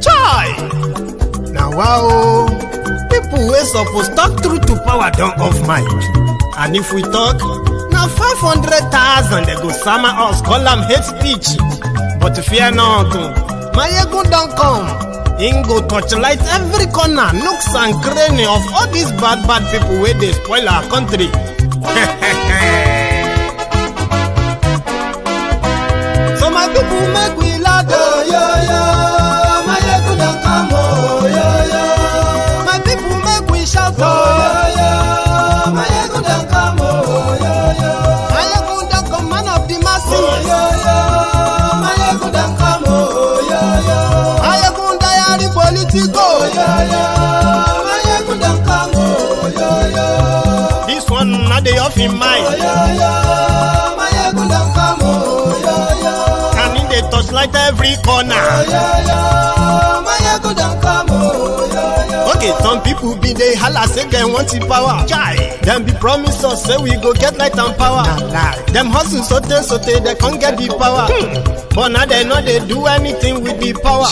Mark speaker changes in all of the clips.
Speaker 1: Chai! Now wow, people wey suppose talk truth to power don't off mic. And if we talk, now 500,000 they go summer us, call them hate speech. But fear not, Maiyegun don't come. Him go torchlight every corner, nooks and cranny of all these bad people where they spoil our country. So my people make we loud, oh yo yo. Maiyegun don't come, oh yo yo. My people make we shout, oh yo yo. Maiyegun don't come, oh yo yo. Maiyegun don't come, man of the masses, oh yo yo. Maiyegun don't come, oh yo yo. Maiyegun diary Politico, oh yo yo. Maiyegun don't come, oh yo yo. This one not the off in mind, oh yo yo. Maiyegun don't come, oh yo yo. Can in the touchlight every corner, oh yo yo. Maiyegun don't come, oh yo yo. Okay, some people be they holla say they want the power. Chai, them be promise us say we go get light and power. Them hustle sote they can't get the power. But now they know they do anything with the power.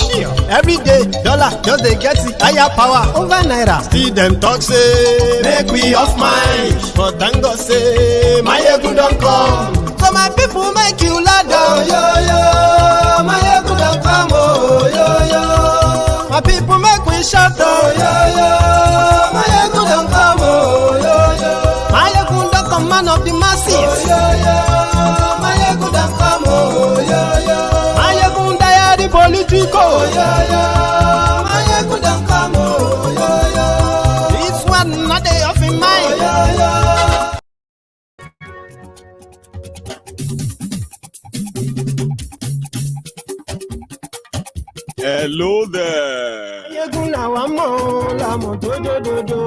Speaker 1: Every day, dollar just they get the higher power over naira. See them talk say make we off mind, but thank God say Maiyegun don't come. So my people make you loud, oh yo yo. Maiyegun don't come, oh yo yo. My people make we shout, oh yo yo. Maiyegun don't come, oh yo yo. Maiyegun don't come, man of the masses, oh yo yo. Maiyegun don't come, oh yo yo. Maiyegun diary Politico, oh yo yo. Maiyegun don't come, oh yo yo. This one not they off in mind, oh yo yo.
Speaker 2: Hello there.
Speaker 1: Maiyegun làwa mọ̀ làmọ̀ tó dòdòdò.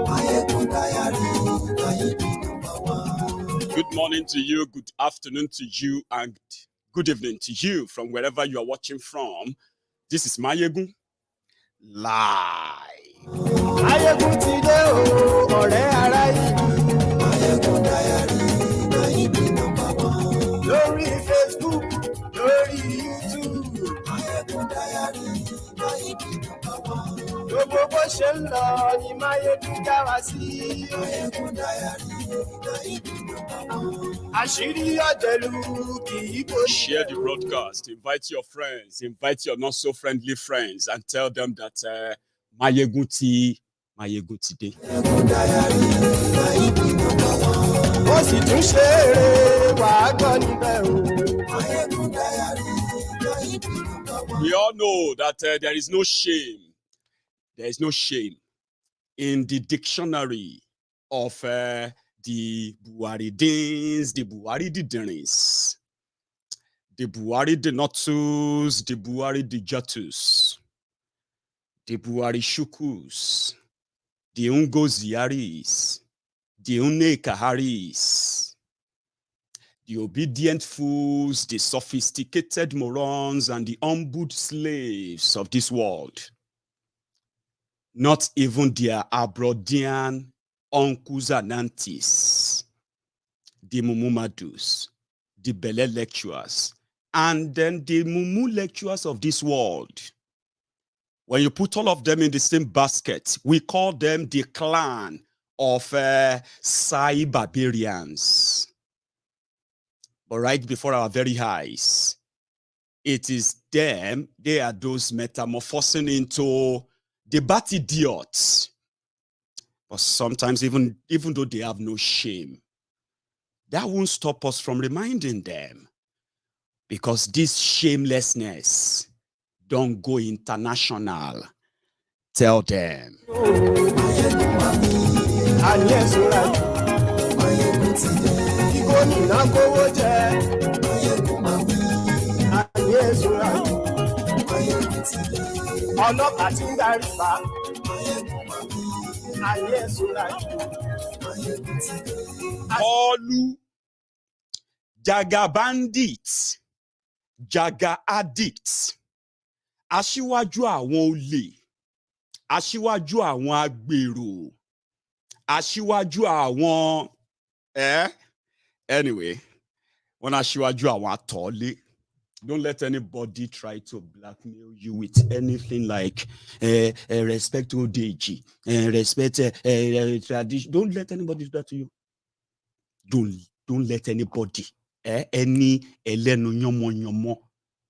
Speaker 3: Maiyegun diary,
Speaker 2: Good morning to you, good afternoon to you, and good evening to you from wherever you are watching from. This is Maiyegun live.
Speaker 1: Maiyegun ti dé o, ọ̀rẹ́ ara ìlú.
Speaker 3: Maiyegun diary,
Speaker 1: Lórí Facebook, lórí YouTube.
Speaker 3: Maiyegun diary,
Speaker 1: Gbogbo bó ṣe ń lọ ni Maiyegun já wa sí.
Speaker 3: Maiyegun diary,
Speaker 1: Àṣírí ọ̀jẹ̀lú kì í bò.
Speaker 2: Share the broadcast, invite your friends, invite your not so friendly friends, and tell them that Maiyegun ti dé.
Speaker 3: Maiyegun diary,
Speaker 1: Ó sì tún ṣe eré wàá gbọ́ níbẹ̀ o.
Speaker 3: Maiyegun diary,
Speaker 2: We all know that there is no shame. There is no shame in the dictionary of the Buharidins, the Buharididirins, the Buharidinotus, the Buharidijatus, the Buharishukus, the Ungoziaris, the Unekaharis, the obedient fools, the sophisticated morons, and the humbled slaves of this world. Not even their Abrodian uncles and aunties, the Mumumadus, the Bele lecturers, and then the Mumu lecturers of this world. When you put all of them in the same basket, we call them the clan of Sai barbarians. But right before our very eyes, it is them, they are those metamorphosing into the bad idiots. But sometimes, even though they have no shame, that won't stop us from reminding them. Because this shamelessness don't go international. Tell them. Olu, Jaga bandits, Jaga addicts, aṣíwájú àwọn olè, aṣíwájú àwọn agbèrò, aṣíwájú àwọn anyway, When I show you, I want to don't let anybody try to blackmail you with anything like respect to DG, respect tradition. Don't let anybody do that to you. Don't let anybody, any eleno nyomo,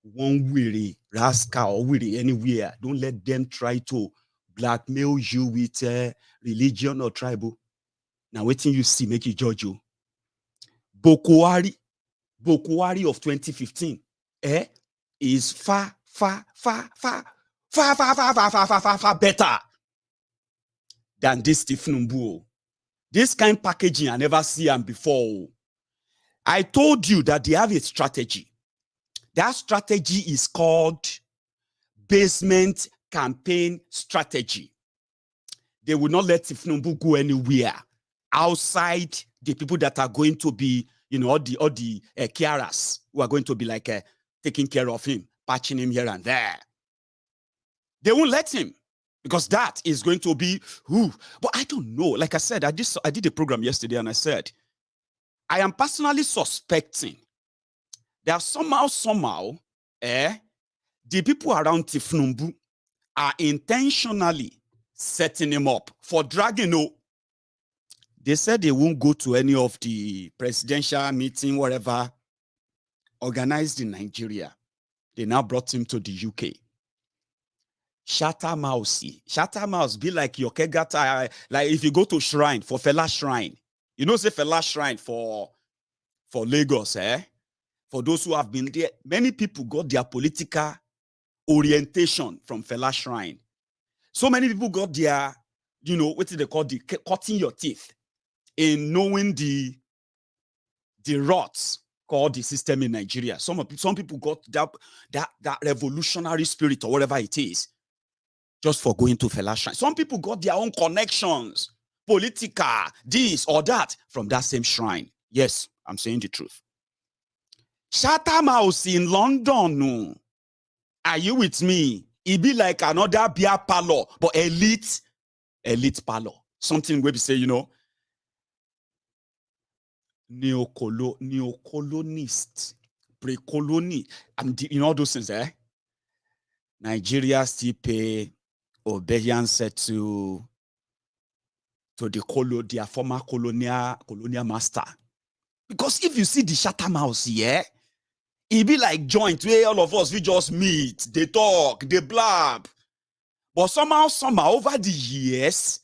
Speaker 2: one weary rascal or weary anywhere. Don't let them try to blackmail you with religion or tribal. Now, waiting you see, make you judge you. Bokwari of 2015, is far better than this Tinubu. This kind of packaging I never see them before. I told you that they have a strategy. That strategy is called basement campaign strategy. They will not let Tinubu go anywhere outside the people that are going to be, all the carers who are going to be like taking care of him, patching him here and there. They won't let him because that is going to be who. But I don't know. Like I said, I did a program yesterday and I said, I am personally suspecting that somehow, the people around Tinubu are intentionally setting him up for dragging. They said they won't go to any of the presidential meeting, whatever, organized in Nigeria. They now brought him to the UK. Chatham House be like your Kegata, like if you go to shrine, for Fela Shrine. Say Fela Shrine for Lagos, For those who have been there, many people got their political orientation from Fela Shrine. So many people got their, what do they call the cutting your teeth in knowing the rots called the system in Nigeria. Some people got that revolutionary spirit or whatever it is just for going to Fela Shrine. Some people got their own connections, Politico, this or that from that same shrine. Yes, I'm saying the truth. Chatham House in London, no. Are you with me? It be like another beer parlor, but elite parlor. Something where we say, neocolonist, pre-colony, and all those things, Nigeria still pay obedience to their former colonial master. Because if you see the Chatham House here, it be like joint where all of us we just meet, they talk, they blab. But somehow, over the years,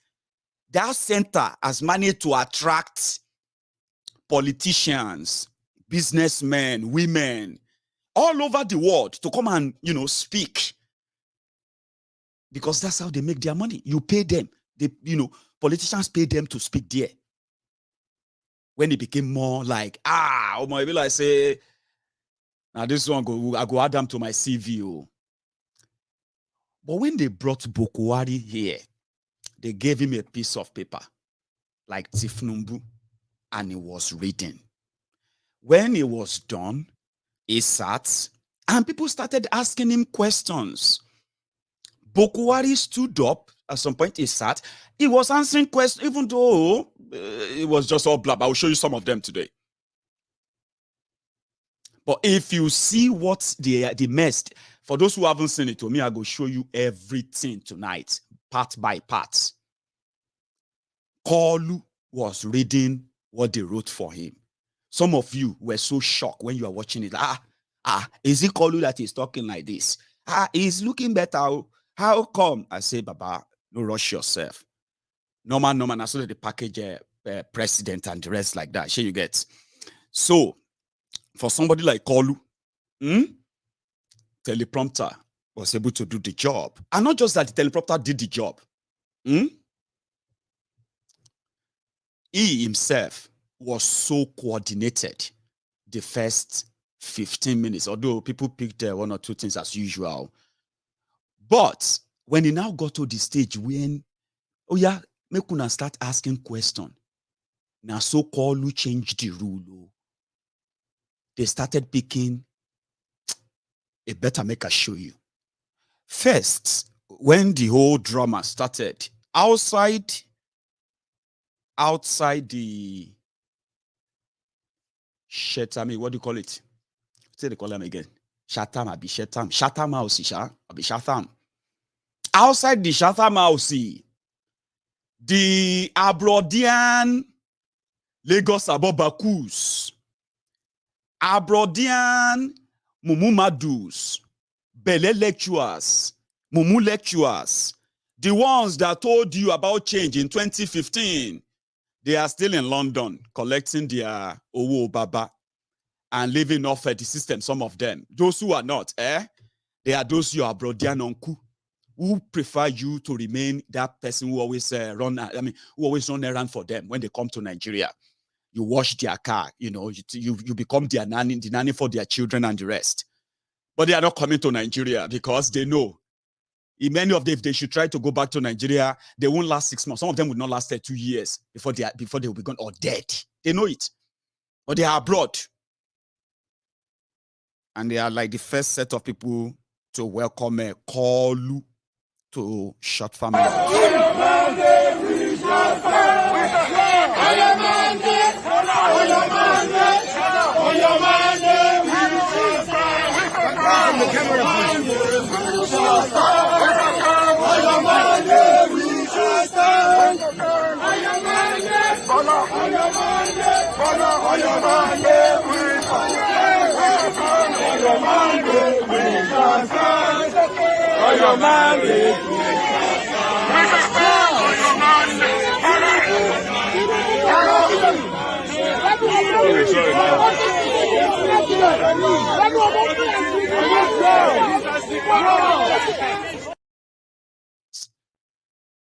Speaker 2: that center has managed to attract politicians, businessmen, women, all over the world to come and, speak. Because that's how they make their money. You pay them. Politicians pay them to speak there. When it became more like, I say, now this one I go add them to my CV. But when they brought Bokwari here, they gave him a piece of paper, like Tinubu, and he was reading. When he was done, he sat, and people started asking him questions. Bokwari stood up. At some point, he sat. He was answering questions, even though it was just all blab. I will show you some of them today. But if you see what the messed, for those who haven't seen it to me, I will show you everything tonight, part by part. Kolu was reading what they wrote for him. Some of you were so shocked when you are watching it. Is it Kolu that is talking like this? He's looking better. How come? I say, Baba, no rush yourself. Normal. I saw the package president and the rest like that. Sure you get. So, for somebody like Kolu, teleprompter was able to do the job. And not just that the teleprompter did the job. He himself was so coordinated the first 15 minutes, although people picked one or two things as usual. But when he now got to the stage when, make una start asking questions. Now so Kolu changed the rule. They started picking, it better make I show you. First, when the whole drama started, outside the Chatham, what do you call it? Say they call them again. Chatham, Abi Chatham. Chatham House, Abi Chatham. Outside the Chatham House, the Abrodian Lagos Abobakus, Abrodian Mumumadus, Bele lecturers, Mumu lecturers, the ones that told you about change in 2015, they are still in London collecting their Owo Baba and living off the system, some of them. Those who are not, they are those who are Brodian uncle who prefer you to remain that person who always who always run around for them when they come to Nigeria. You wash their car, you become their nanny, the nanny for their children and the rest. But they are not coming to Nigeria because they know in many of them, if they should try to go back to Nigeria, they won't last 6 months. Some of them would not last 2 years before they will be gone or dead. They know it. But they are abroad. And they are like the first set of people to welcome a call to short family.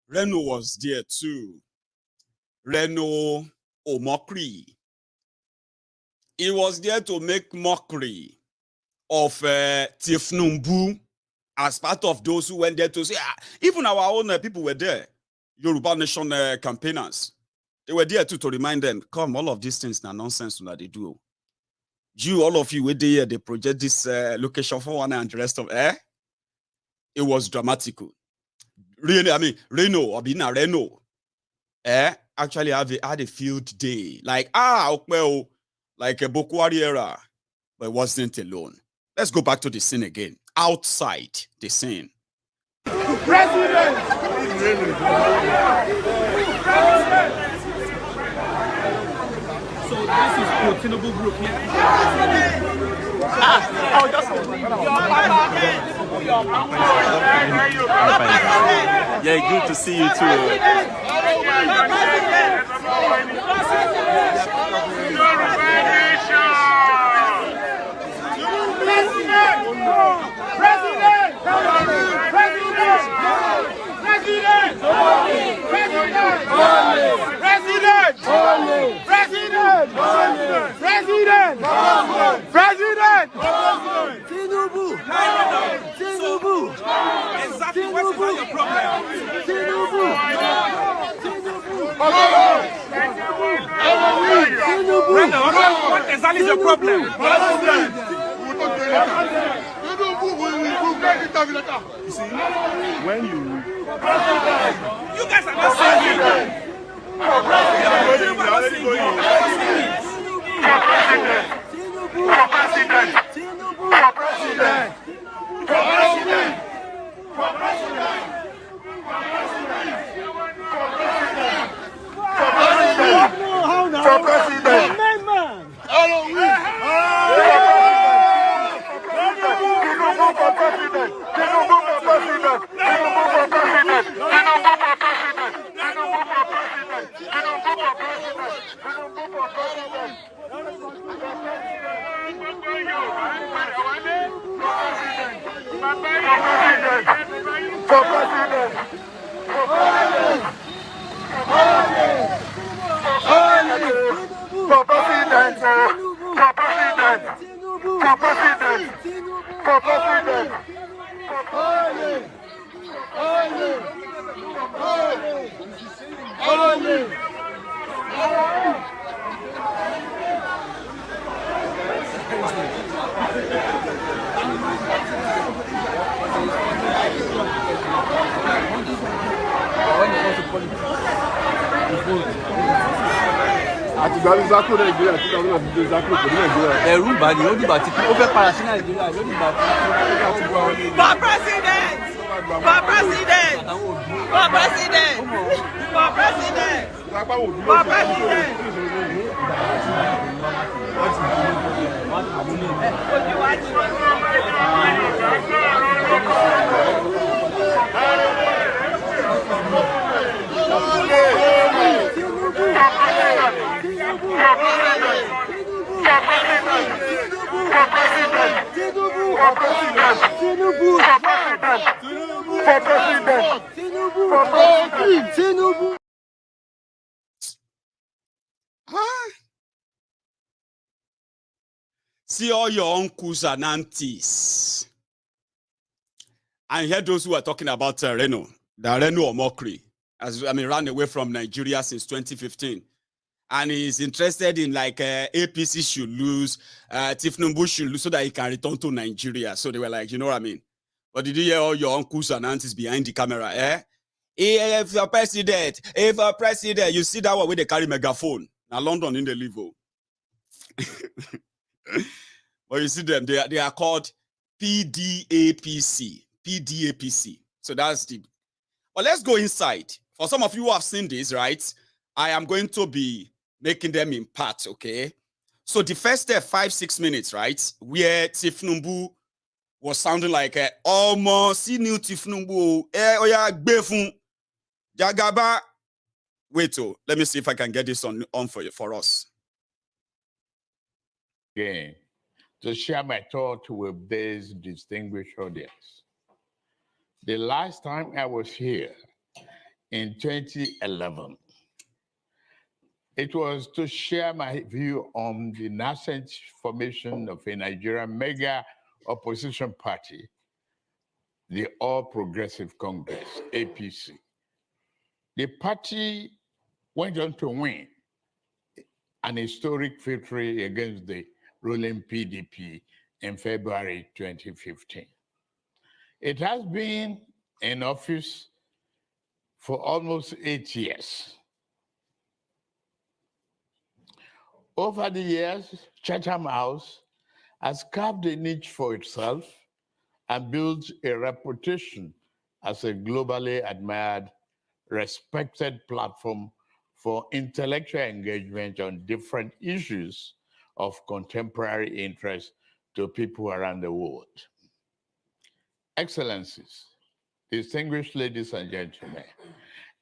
Speaker 2: Reno was there too. Reno mockery. He was there to make mockery of Tinubu as part of those who went there to say, even our own people were there. Yoruba Nation campaigners. They were there too to remind them, come, all of these things are nonsense that they do. You, all of you were there, they project this location for one and the rest of it was dramatic. Really, Reno, actually had a field day. Like, like a Bokwari era, but it wasn't alone. Let's go back to the scene again. Outside the scene.
Speaker 4: President! So this is the Tinubu group here.
Speaker 5: Yeah, good to see you too.
Speaker 4: President! Tinubu! Tinubu! Exactly what is your problem? Tinubu! What exactly is your problem?
Speaker 5: You see, when you
Speaker 4: guys are not saying
Speaker 5: àtìgbà ní Zako Nàìjíríà 2002 Zako kò ní Nàìjíríà.
Speaker 6: ẹ̀rù bà ní ó dìgbà tí ó fẹ́ padà sí Nàìjíríà ló dìgbà tí
Speaker 7: For president! For president! For president! For president! For president!
Speaker 1: Tinubu.
Speaker 2: See all your uncles and aunties. And hear those who are talking about Reno, the Reno or mockery, ran away from Nigeria since 2015. And he's interested in like APC should lose, Tinubu should lose so that he can return to Nigeria. So they were like, you know what I mean? But did you hear all your uncles and aunties behind the camera? If you're president, you see that one where they carry megaphone. Now London in the live. But you see them, they are called PDAPC. PDAPC. So that's the. Well, let's go inside. For some of you who have seen this, right? I am going to be making them in parts, okay? So the first 5-6 minutes, right? Where Tinubu was sounding like almost see new Tinubu. Oya gbefun Jagaba. Wait, let me see if I can get this on for us.
Speaker 8: Again, to share my thought with this distinguished audience. The last time I was here in 2011, it was to share my view on the nascent formation of a Nigerian mega opposition party, the All Progressive Congress, APC. The party went on to win an historic victory against the ruling PDP in February 2015. It has been in office for almost 8 years. Over the years, Chatham House has carved a niche for itself and built a reputation as a globally admired, respected platform for intellectual engagement on different issues of contemporary interest to people around the world. Excellencies, distinguished ladies and gentlemen,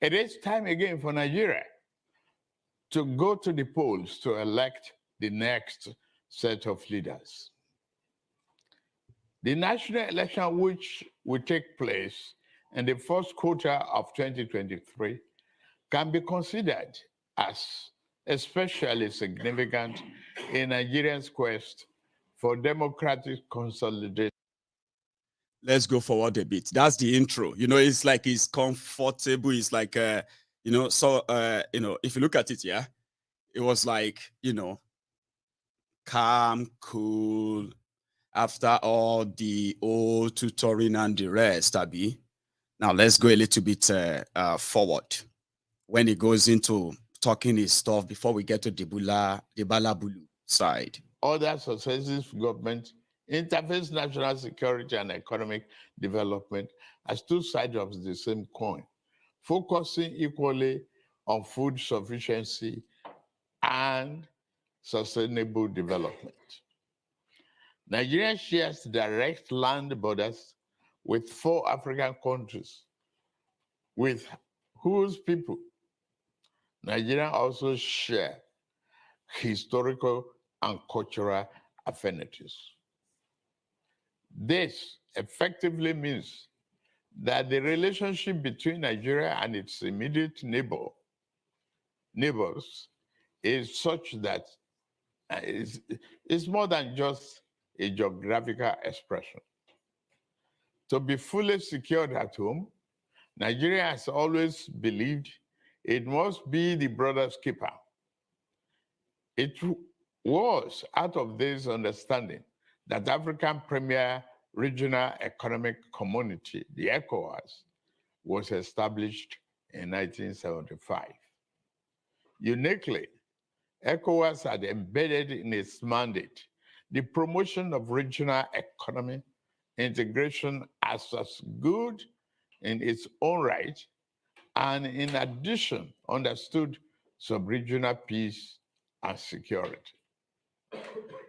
Speaker 8: it is time again for Nigeria to go to the polls to elect the next set of leaders. The national election, which will take place in the first quarter of 2023, can be considered as especially significant in Nigeria's quest for democratic consolidation.
Speaker 2: Let's go forward a bit. That's the intro. You know, it's like it's comfortable. It's like, if you look at it, yeah, it was like, calm, cool, after all the old tutoring and the rest, Abby. Now, let's go a little bit forward when it goes into talking his stuff before we get to the Balabulu side.
Speaker 8: Other successive governments interface national security and economic development as two sides of the same coin, focusing equally on food sufficiency and sustainable development. Nigeria shares direct land borders with 4 African countries, with whose people Nigeria also share historical and cultural affinities. This effectively means that the relationship between Nigeria and its immediate neighbors is such that it's more than just a geographical expression. To be fully secured at home, Nigeria has always believed it must be the brother's keeper. It was out of this understanding that African Premier Regional Economic Community, the ECOWAS, was established in 1975. Uniquely, ECOWAS had embedded in its mandate the promotion of regional economy integration as good in its own right, and in addition, understood sub-regional peace and security.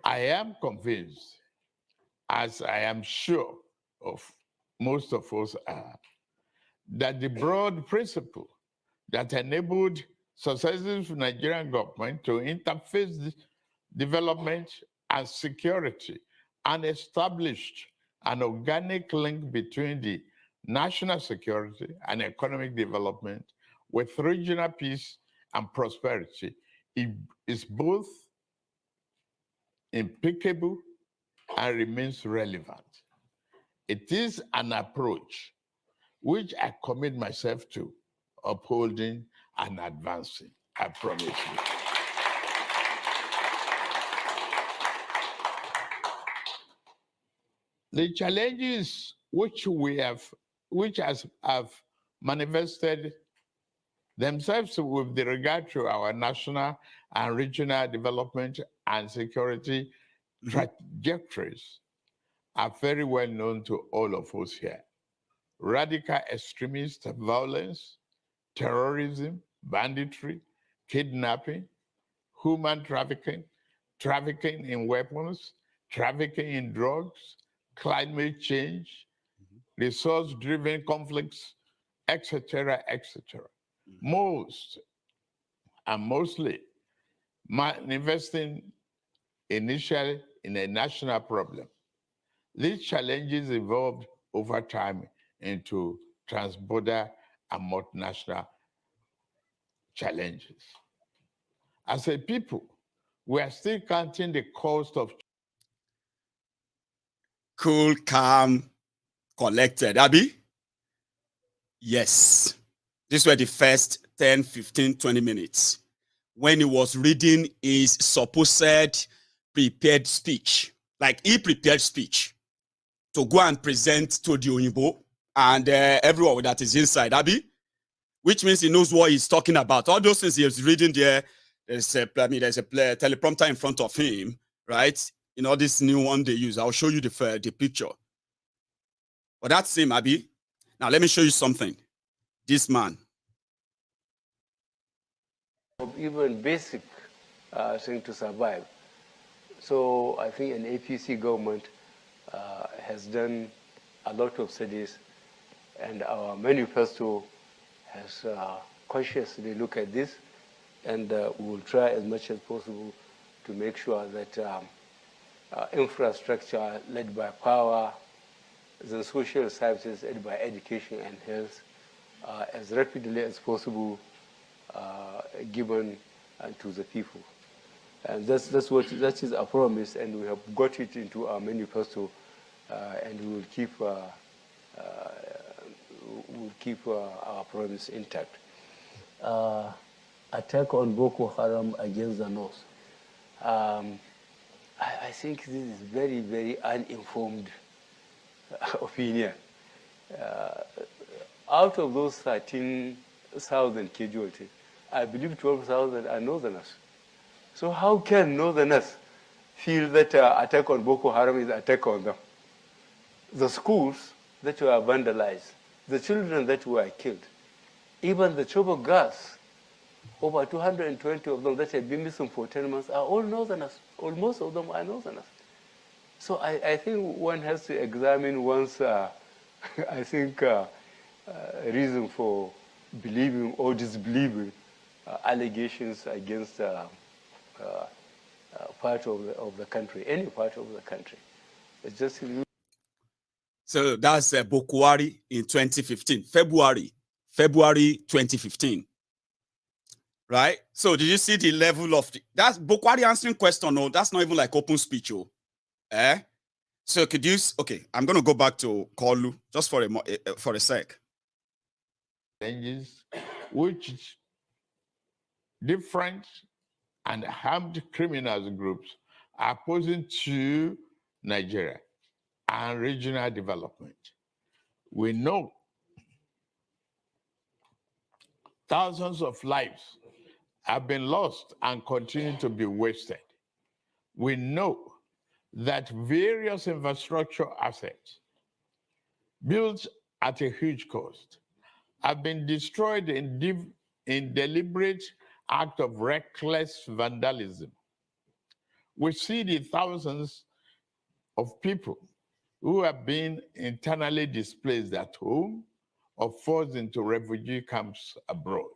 Speaker 8: I am convinced, as I am sure of most of us are, that the broad principle that enabled successive Nigerian government to interface development and security and established an organic link between the national security and economic development with regional peace and prosperity is both impeccable and remains relevant. It is an approach which I commit myself to upholding and advancing, I promise you. The challenges which have manifested themselves with regard to our national and regional development and security trajectories are very well known to all of us here. Radical extremist violence, terrorism, banditry, kidnapping, human trafficking, trafficking in weapons, trafficking in drugs, climate change, resource-driven conflicts, etc., etc. Most and mostly manifesting initially in a national problem. These challenges evolved over time into transborder and multinational challenges. As a people, we are still counting the cost of
Speaker 2: cool, calm, collected. Abby? Yes. These were the first 10, 15, 20 minutes when he was reading his supposed prepared speech. Like he prepared speech to go and present to the Oyinbo and everyone that is inside, Abby, which means he knows what he's talking about. All those things he's reading there, there's a teleprompter in front of him, right? You know, this new one they use. I'll show you the picture. But that's him, Abby. Now, let me show you something. This man.
Speaker 9: Even basic thing to survive. So I think an APC government has done a lot of studies, and our manifesto has consciously looked at this, and we will try as much as possible to make sure that infrastructure led by power, the social services led by education and health, as rapidly as possible given to the people. And that is our promise, and we have got it into our manifesto, and we will keep our promise intact. Attack on Boko Haram against the North. I think this is very, very uninformed opinion. Out of those 13,000 casualties, I believe 12,000 are Northerners. So how can Northerners feel that attack on Boko Haram is attack on them? The schools that were vandalized, the children that were killed, even the Chobok gas, over 220 of them that have been missing for 10 months are all Northerners. Most of them are Northerners. So I think one has to examine one's, I think, reason for believing or disbelieving allegations against part of the country, any part of the country. It's just.
Speaker 2: So that's Bokwari in 2015, February 2015. Right? So did you see the level of that's Bokwari answering question? No, that's not even like open speech. Oh. So could you, okay, I'm going to go back to Kolu just for a sec.
Speaker 8: Changes which different and armed criminals groups are posing to Nigeria and regional development. We know thousands of lives have been lost and continue to be wasted. We know that various infrastructure assets built at a huge cost have been destroyed in deliberate act of reckless vandalism. We see the thousands of people who have been internally displaced at home or forced into refugee camps abroad.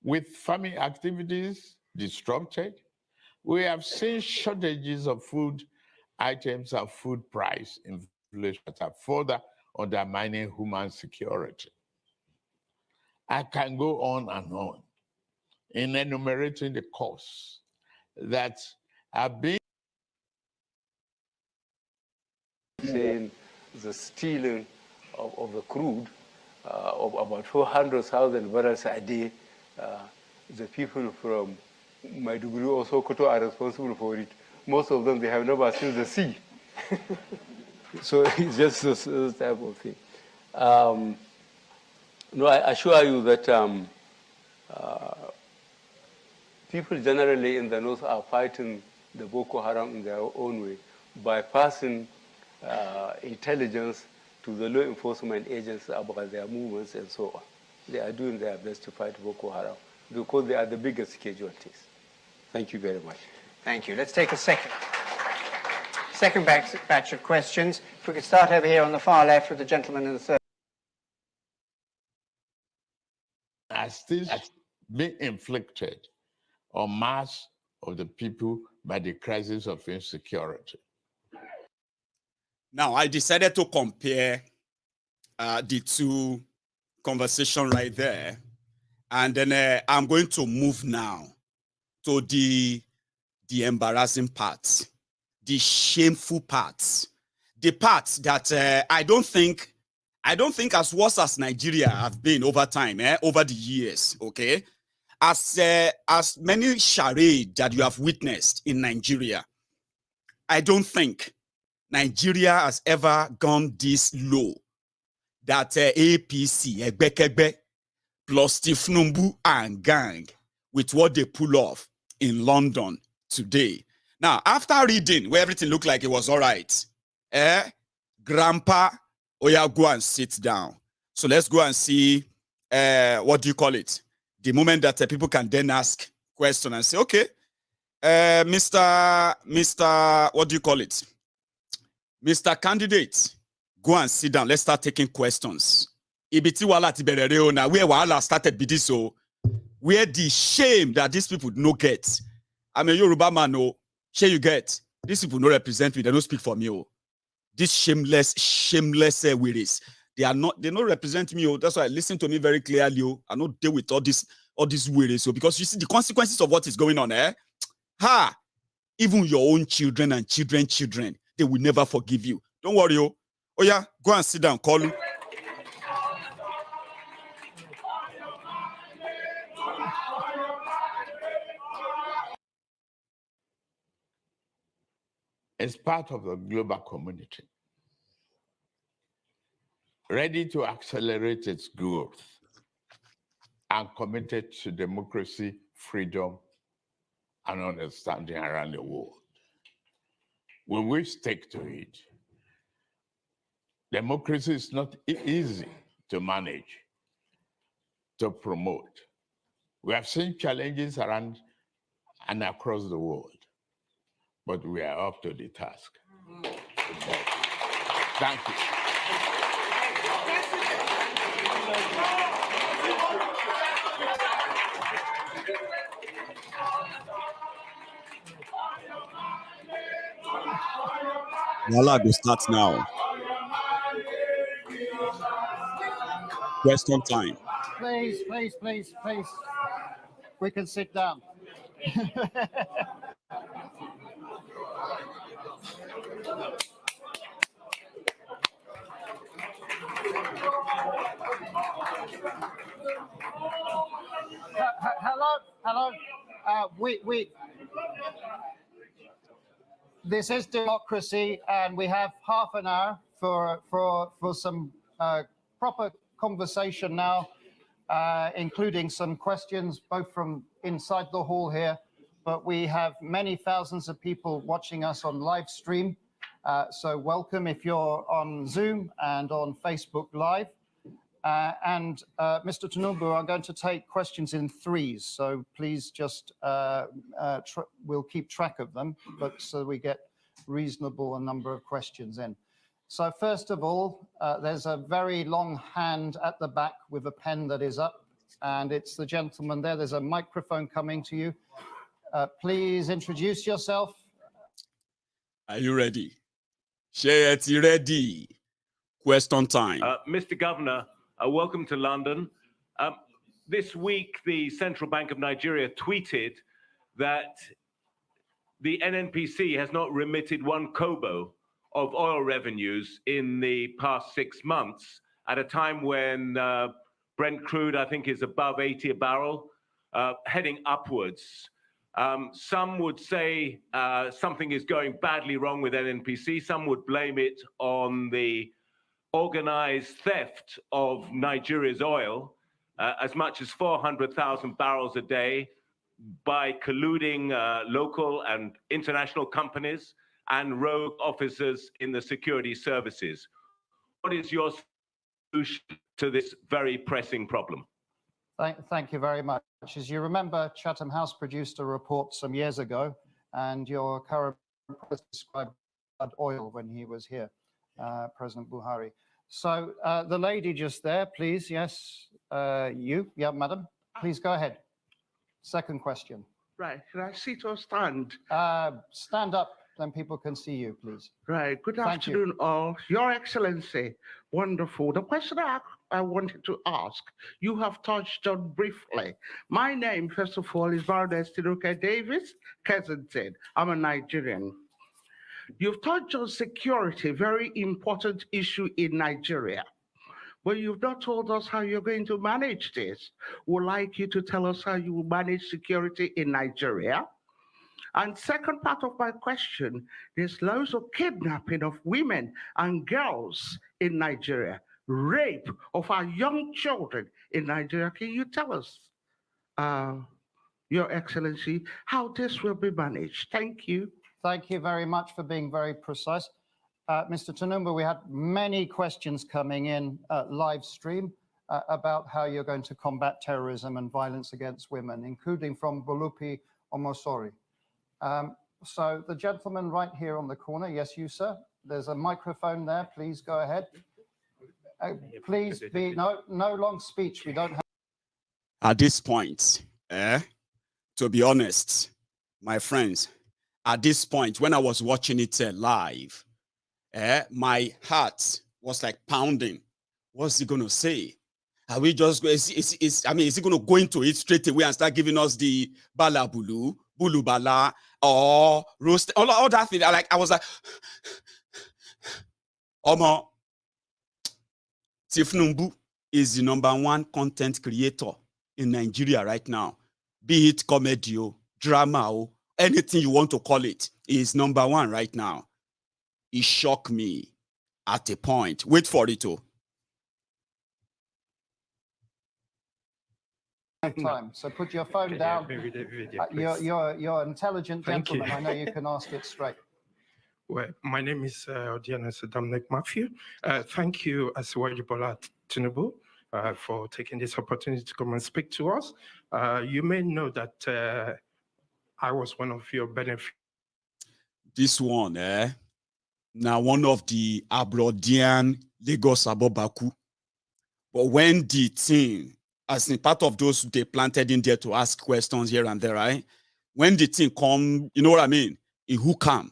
Speaker 8: With farming activities disrupted, we have seen shortages of food items and food price inflation that are further undermining human security. I can go on and on in enumerating the costs that have been
Speaker 9: saying the stealing of the crude of about 400,000 barrels a day. The people from Maiduguri or Sokoto are responsible for it. Most of them, they have never seen the sea. So it's just this type of thing. No, I assure you that people generally in the north are fighting the Boko Haram in their own way by passing intelligence to the law enforcement agents about their movements and so on. They are doing their best to fight Boko Haram because they are the biggest casualties. Thank you very much.
Speaker 10: Thank you. Let's take a second batch of questions. If we could start over here on the far left with the gentleman in the third.
Speaker 8: Are still being inflicted on mass of the people by the crisis of insecurity.
Speaker 2: Now, I decided to compare the two conversations right there. And then I'm going to move now to the embarrassing parts, the shameful parts, the parts that I don't think as worse as Nigeria have been over time, over the years, okay? As many charade that you have witnessed in Nigeria, I don't think Nigeria has ever gone this low that APC, Egbekegbe, plus Tinubu and gang with what they pull off in London today. Now, after reading where everything looked like it was all right, Grandpa, Oya, go and sit down. So let's go and see, what do you call it? The moment that people can then ask questions and say, okay, Mr. What do you call it? Mr. Candidate, go and sit down. Let's start taking questions. Ibiti wala tiberere na where wala started be this where the shame that these people no get. I'm a Yoruba man, shame you get. These people no represent me. They don't speak for me. These shameless wearies. They don't represent me. That's why I listen to me very clearly. I don't deal with all these wearies. Because you see the consequences of what is going on, even your own children and children, they will never forgive you. Don't worry, Oh yeah, go and sit down, call you.
Speaker 8: As part of the global community, ready to accelerate its growth and committed to democracy, freedom, and understanding around the world. When we stick to it, democracy is not easy to manage, to promote. We have seen challenges around and across the world, but we are up to the task. Thank you.
Speaker 2: Wala go start now. Question time.
Speaker 10: Please. We can sit down. Hello. This is democracy, and we have half an hour for some proper conversation now.
Speaker 11: including some questions both from inside the hall here, but we have many thousands of people watching us on live stream. So welcome if you're on Zoom and on Facebook Live. Mr. Tinubu are going to take questions in threes, so please just, we'll keep track of them, but so we get reasonable a number of questions in. So first of all, there's a very long hand at the back with a pen that is up, and it's the gentleman there. There's a microphone coming to you. Please introduce yourself.
Speaker 2: Are you ready? Share ready. Question time.
Speaker 12: Mr. Governor, welcome to London. This week, the Central Bank of Nigeria tweeted that the NNPC has not remitted 1 kobo of oil revenues in the past 6 months, at a time when Brent crude, I think, is above 80 a barrel, heading upwards. Some would say something is going badly wrong with NNPC. Some would blame it on the organized theft of Nigeria's oil, as much as 400,000 barrels a day, by colluding local and international companies and rogue officers in the security services. What is your solution to this very pressing problem?
Speaker 11: Thank you very much. As you remember, Chatham House produced a report some years ago, and your current president described oil when he was here, President Buhari. So the lady just there, please, yes, you, yeah, madam, please go ahead. Second question.
Speaker 13: Right, should I sit or stand?
Speaker 11: Stand up, then people can see you, please.
Speaker 13: Right, good afternoon all. Your Excellency, wonderful. The question I wanted to ask, you have touched on briefly. My name, first of all, is Baroness Tinubu Davis Kensington. I'm a Nigerian. You've touched on security, very important issue in Nigeria. But you've not told us how you're going to manage this. We'd like you to tell us how you will manage security in Nigeria. And second part of my question, there's loads of kidnapping of women and girls in Nigeria, rape of our young children in Nigeria. Can you tell us, Your Excellency, how this will be managed? Thank you.
Speaker 11: Thank you very much for being very precise. Mr. Tinubu, we had many questions coming in live stream about how you're going to combat terrorism and violence against women, including from Bolupi Omosori. So the gentleman right here on the corner, yes, you, sir. There's a microphone there. Please go ahead. Please be, no long speech. We don't have.
Speaker 2: At this point, to be honest, my friends, at this point, when I was watching it live, my heart was like pounding. What's he going to say? Are we just, I mean, is he going to go into it straight away and start giving us the bala bulu, bulu bala, or roast, all that thing? I was like, Omo, Tinubu is the #1 content creator in Nigeria right now. Be it comedy, drama, anything you want to call it, is #1 right now. It shocked me at a point. Wait for it,
Speaker 11: time. So put your phone down. You're an intelligent gentleman. I know you can ask it straight.
Speaker 14: Well, my name is Odiana Dominic Matthew. Thank you, Asiwaju Bola Tinubu, for taking this opportunity to come and speak to us. You may know that I was one of your benefits.
Speaker 2: This one, now one of the Abrodian Lagos Abobaku. But when the team, as in part of those they planted in there to ask questions here and there, right? When the team come, you know what I mean? He hook him,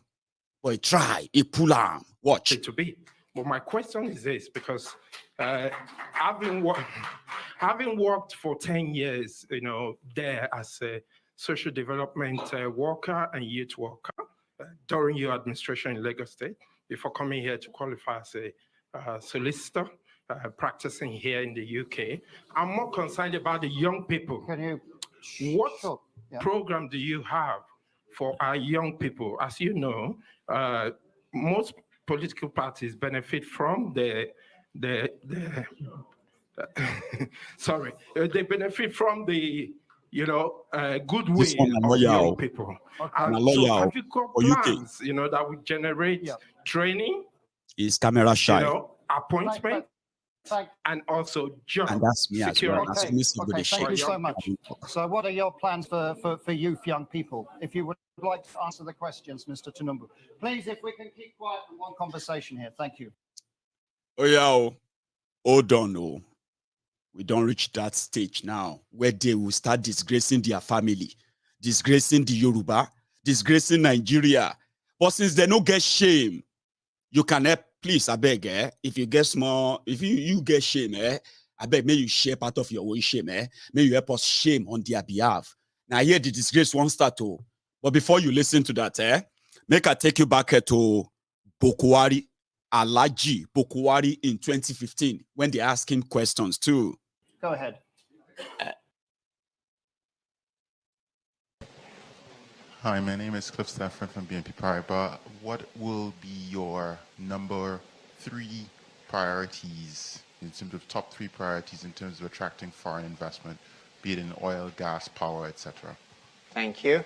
Speaker 2: or he try, he pull him. Watch.
Speaker 14: To be. But my question is this, because having worked for 10 years, you know, there as a social development worker and youth worker during your administration in Lagos State, before coming here to qualify as a solicitor, practicing here in the UK, I'm more concerned about the young people. What program do you have for our young people? As you know, most political parties benefit from the sorry, they benefit from the, goodwill of young people. So have you got plans, that would generate training?
Speaker 2: Is camera shy.
Speaker 14: Appointment, and also job
Speaker 2: and that's me
Speaker 14: security.
Speaker 2: as well.
Speaker 11: Okay, thank you so much. So what are your plans for youth, young people? If you would like to answer the questions, Mr. Tinubu. Please, if we can keep quiet in one conversation here. Thank you.
Speaker 2: Oh, yeah. Hold on. Oh. We don't reach that stage now where they will start disgracing their family, disgracing the Yoruba, disgracing Nigeria. But since they don't get shame, you can help, please, I beg, if you get small, if you get shame, I beg, may you share part of your own shame, may you help us shame on their behalf. Now, here the disgrace won't start to, but before you listen to that, make I take you back to Bokwari, Alaji Bokwari in 2015, when they asked him questions too.
Speaker 11: Go ahead.
Speaker 15: Hi, my name is Cliff Stafford from BNP Paribas. What will be your number 3 priorities in terms of top 3 priorities in terms of attracting foreign investment, be it in oil, gas, power, etc.?
Speaker 9: Thank you.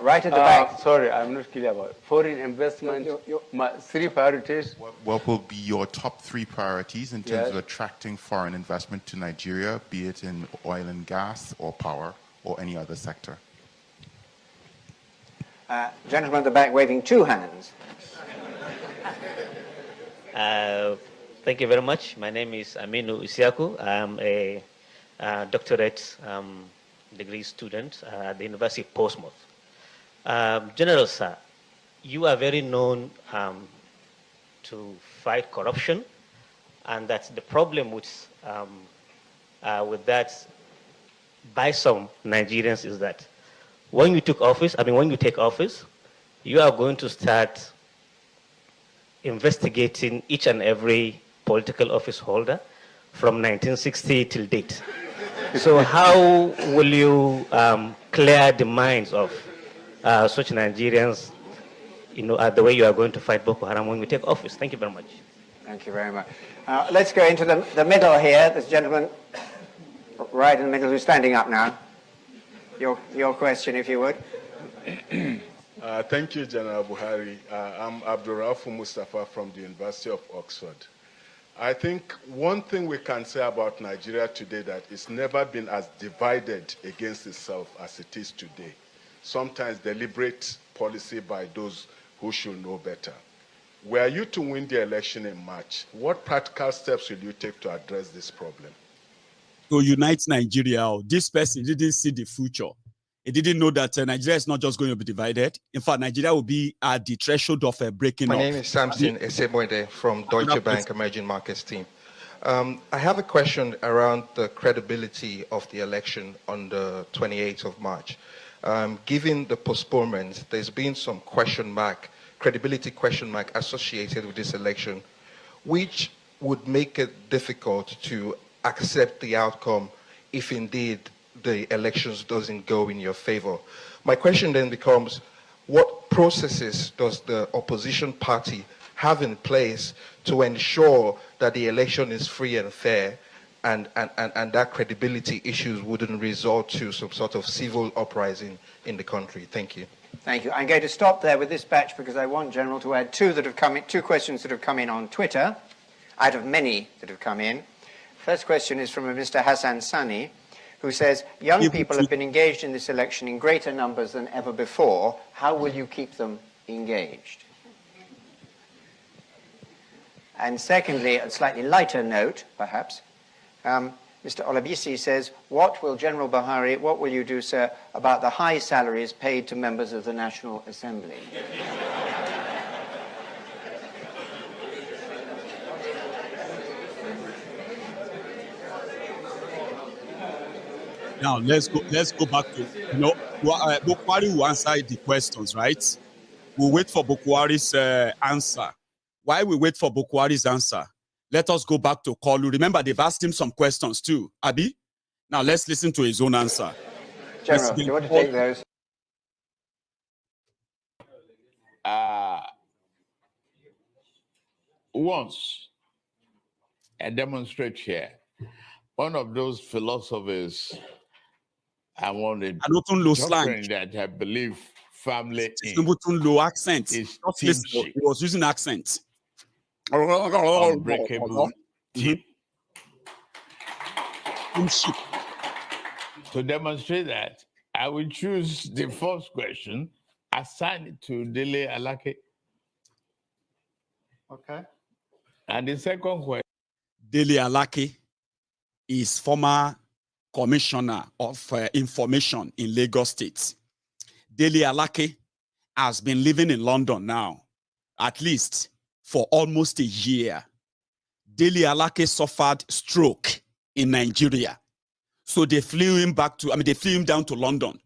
Speaker 9: Right at the back. Sorry, I'm not clear about it. Foreign investment, 3 priorities.
Speaker 15: What will be your top 3 priorities in terms of attracting foreign investment to Nigeria, be it in oil and gas or power or any other sector?
Speaker 10: Gentleman at the back waving 2 hands.
Speaker 16: Thank you very much. My name is Aminu Isiaku. I'm a doctorate degree student at the University of Portsmouth. General Sir, you are very known to fight corruption, and that's the problem with that by some Nigerians is that when you take office, you are going to start investigating each and every political office holder from 1960 till date. So how will you clear the minds of such Nigerians, the way you are going to fight Boko Haram when you take office? Thank you very much.
Speaker 10: Thank you very much. Let's go into the middle here. This gentleman right in the middle who's standing up now. Your question, if you would.
Speaker 17: Thank you, General Buhari. I'm Abdurrafu Mustafa from the University of Oxford. I think one thing we can say about Nigeria today that it's never been as divided against itself as it is today. Sometimes deliberate policy by those who should know better. Were you to win the election in March, what practical steps will you take to address this problem?
Speaker 2: To unite Nigeria, this person didn't see the future. He didn't know that Nigeria is not just going to be divided. In fact, Nigeria will be at the threshold of breaking up.
Speaker 18: My name is Samson Eseboide from Deutsche Bank Emerging Markets team. I have a question around the credibility of the election on the 28th of March. Given the postponement, there's been some credibility question mark associated with this election, which would make it difficult to accept the outcome if indeed the elections doesn't go in your favor. My question then becomes, what processes does the opposition party have in place to ensure that the election is free and fair and that credibility issues wouldn't result to some sort of civil uprising in the country? Thank you.
Speaker 10: Thank you. I'm going to stop there with this batch because I want General to add 2 questions that have come in on Twitter, out of many that have come in. First question is from a Mr. Hassan Sani, who says, young people have been engaged in this election in greater numbers than ever before. How will you keep them engaged? And secondly, a slightly lighter note, perhaps, Mr. Olabisi says, what will you do, sir, about the high salaries paid to members of the National Assembly?
Speaker 2: Now let's go back to Bokwari will answer the questions, right? We'll wait for Bokwari's answer. Why we wait for Bokwari's answer? Let us go back to Kolu. Remember, they've asked him some questions too, Abi. Now let's listen to his own answer.
Speaker 10: General, do you want to take those?
Speaker 8: Once, I demonstrate here. one of those philosophers I wanted
Speaker 2: slang
Speaker 8: that I believe family
Speaker 2: low accent.
Speaker 8: is
Speaker 2: he was using accent.
Speaker 8: Unbreakable team. To demonstrate that, I will choose the first question, assign it to Dele Alake.
Speaker 11: Okay.
Speaker 8: And the second question.
Speaker 2: Dele Alake is former commissioner of information in Lagos State. Dele Alake has been living in London now, at least for almost a year. Dele Alake suffered stroke in Nigeria. So they flew him they flew him down to London,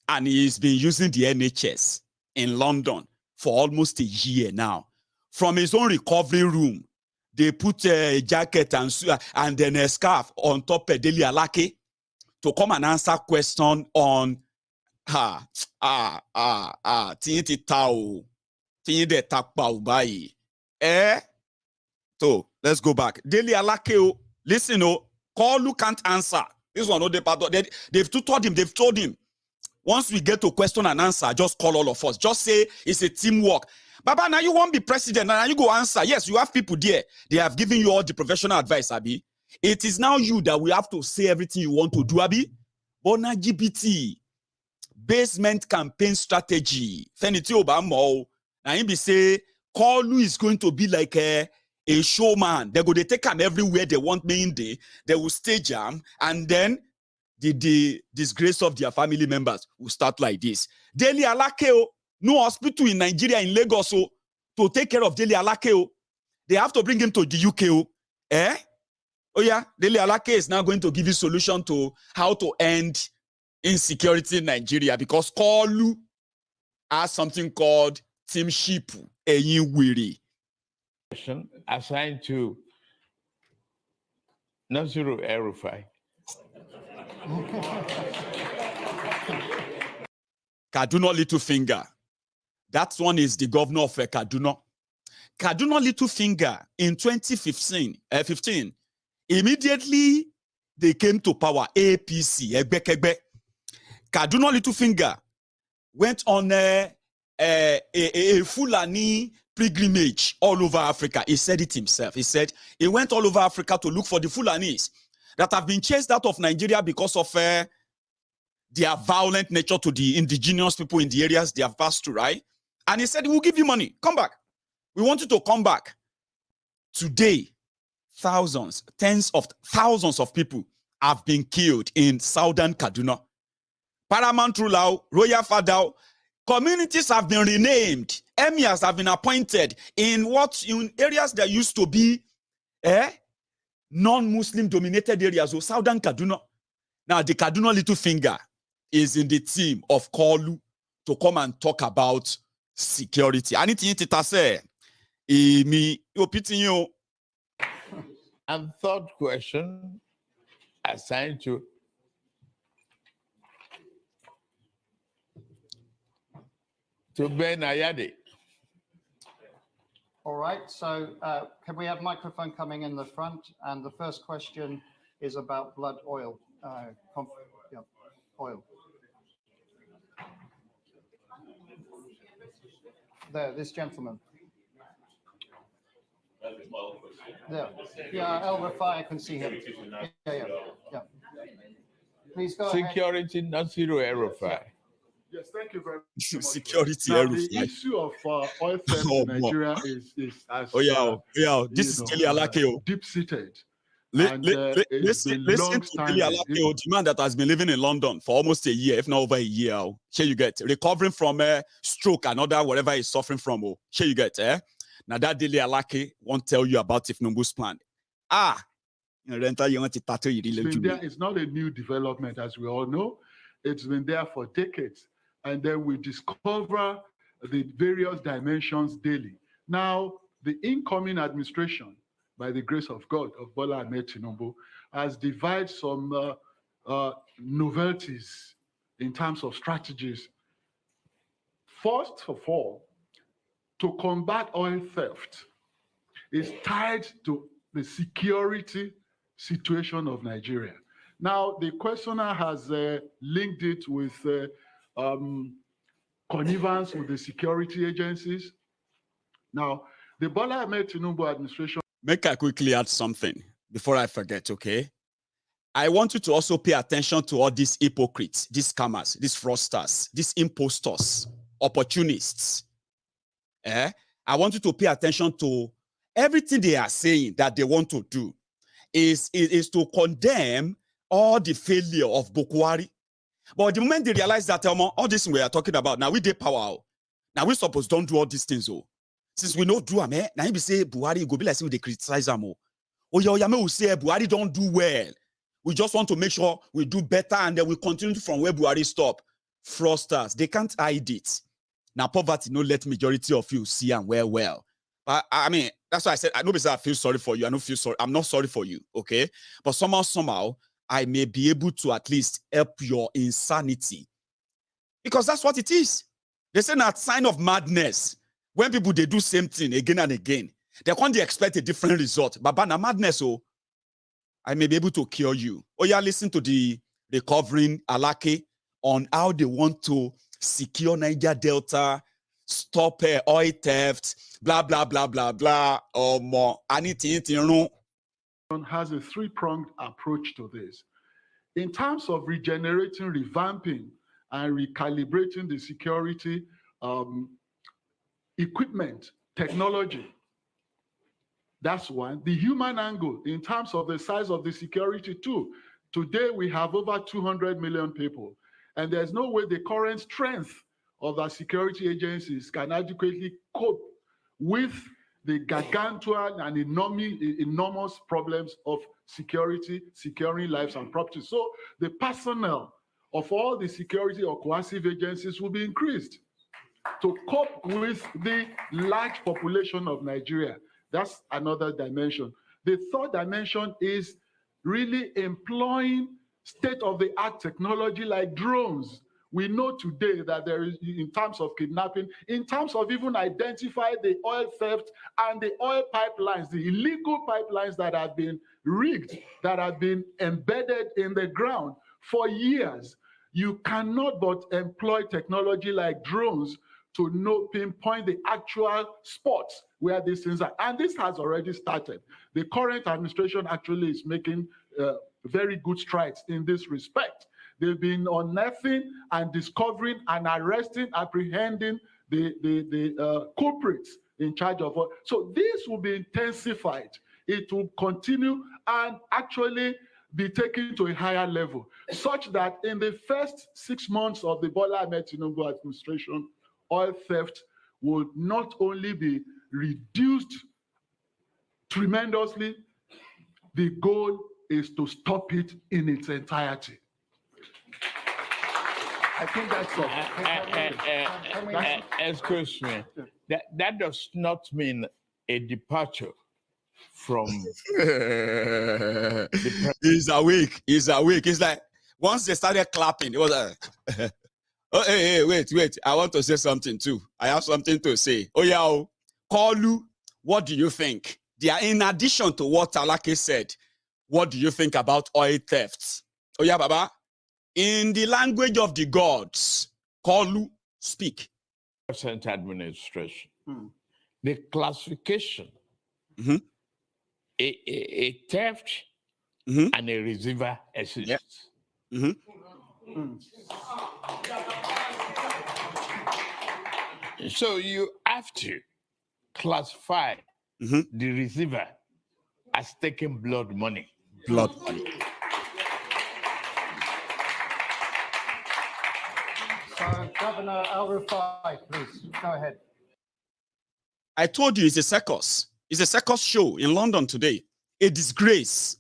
Speaker 2: and he's been using the NHS in London for almost a year now. From his own recovery room, they put a jacket and then a scarf on top of Dele Alake to come and answer question on So let's go back. Dele Alake, listen, call who can't answer. This one, they've told him, once we get to question and answer, just call all of us. Just say it's a teamwork. Baba, now you won't be president, now you go answer. Yes, you have people there. They have given you all the professional advice, Abi. It is now you that we have to say everything you want to do, Abi. Bona GPT, basement campaign strategy. Feniti Obama, now he be say, call who is going to be like a showman. They go, they take him everywhere they want me in there. They will stage him, and then the disgrace of their family members will start like this. Dele Alake, no hospital in Nigeria, in Lagos, to take care of Dele Alake. They have to bring him to the UK. Oh yeah, Dele Alake is now going to give you solution to how to end insecurity in Nigeria, because Kolu has something called teamship.
Speaker 8: Assigned to Nasiru El-Rufai.
Speaker 2: Kaduna Littlefinger. That one is the governor of Kaduna. Kaduna Littlefinger in 2015, immediately they came to power, APC, Egbekegbe. Kaduna Littlefinger went on a Fulani pilgrimage all over Africa. He said it himself. He said he went all over Africa to look for the Fulanis that have been chased out of Nigeria because of their violent nature to the indigenous people in the areas they have passed through, right? And he said, we'll give you money. Come back. We want you to come back. Today, thousands, tens of thousands of people have been killed in southern Kaduna. Paramount ruler, royal father, communities have been renamed. Emirs have been appointed in areas that used to be non-Muslim dominated areas of southern Kaduna. Now, the Kaduna Littlefinger is in the team of Kolu to come and talk about security. Anything to say?
Speaker 8: And third question assigned to Ben Ayade.
Speaker 11: All right, so can we have microphone coming in the front? And the first question is about blood oil. Oil. There, this gentleman. There. Yeah, El-Rufai, I can see him. Yeah. Please go ahead.
Speaker 8: Security, Nasiru El-Rufai.
Speaker 5: Yes, thank you very much.
Speaker 2: Security.
Speaker 5: Now, the issue of oil theft in Nigeria is
Speaker 2: this is Dele Alake.
Speaker 5: Deep-seated.
Speaker 2: Listen to Dele Alake, the man that has been living in London for almost a year, if not over a year. Here you get recovering from a stroke, another whatever he's suffering from. Here you get. Now that Dele Alake won't tell you about Tinubu's plan.
Speaker 5: It's not a new development, as we all know. It's been there for decades. And then we discover the various dimensions daily. Now, the incoming administration, by the grace of God, of Bola Ahmed Tinubu, has devised some novelties in terms of strategies. First of all, to combat oil theft is tied to the security situation of Nigeria. Now, the questioner has linked it with connivance with the security agencies. Now, the Bola Ahmed Tinubu administration...
Speaker 2: Make I quickly add something before I forget, okay? I want you to also pay attention to all these hypocrites, these scammers, these fraudsters, these impostors, opportunists. I want you to pay attention to everything they are saying that they want to do is to condemn all the failure of Bukwari. But the moment they realize that all this we are talking about, now we dey power. Now we suppose don't do all these things. Since we know do them, now we say Buhari go be like they criticize them. Oh yeah, we say Buhari don't do well. We just want to make sure we do better and then we continue from where Buhari stop. Fraudsters, they can't hide it. Now poverty no let majority of you see and well. But I mean, that's why I said I know because I feel sorry for you. I don't feel sorry. I'm not sorry for you, okay? But somehow I may be able to at least help your insanity. Because that's what it is. They say that sign of madness. When people they do same thing again and again, they can't expect a different result. But by madness, I may be able to cure you. Oh yeah, listen to the recovering Alake on how they want to secure Niger Delta, stop oil theft, blah, blah, blah, blah, blah, or more. Anything.
Speaker 5: Has a three-pronged approach to this. In terms of regenerating, revamping, and recalibrating the security equipment, technology, that's one. The human angle, in terms of the size of the security too. Today, we have over 200 million people, and there's no way the current strength of our security agencies can adequately cope with the gargantuan and enormous problems of security, securing lives and property. So the personnel of all the security or coercive agencies will be increased to cope with the large population of Nigeria. That's another dimension. The third dimension is really employing state-of-the-art technology like drones. We know today that there is, in terms of kidnapping, in terms of even identify the oil theft and the oil pipelines, the illegal pipelines that have been rigged, that have been embedded in the ground for years. You cannot but employ technology like drones to pinpoint the actual spots where these things are. And this has already started. The current administration actually is making very good strides in this respect. They've been unearthing and discovering and arresting, apprehending the culprits in charge of all. So this will be intensified. It will continue and actually be taken to a higher level, such that in the first 6 months of the Bola Ahmed Tinubu administration, oil theft will not only be reduced tremendously, the goal is to stop it in its entirety. I think that's all.
Speaker 8: Excuse me. That does not mean a departure from.
Speaker 2: He's awake. He's awake. It's like once they started clapping, it was like, oh, hey, wait. I want to say something too. I have something to say. Oh, yeah. Kalu, what do you think? In addition to what Alake said, what do you think about oil thefts? Oh, yeah, Baba. In the language of the gods, Kalu, speak.
Speaker 8: Present administration. The classification, a theft and a receiver exists. So you have to classify the receiver as taking blood money.
Speaker 2: Blood money.
Speaker 11: Governor Al-Rufai, please, go ahead.
Speaker 2: I told you it's a circus. It's a circus show in London today. A disgrace.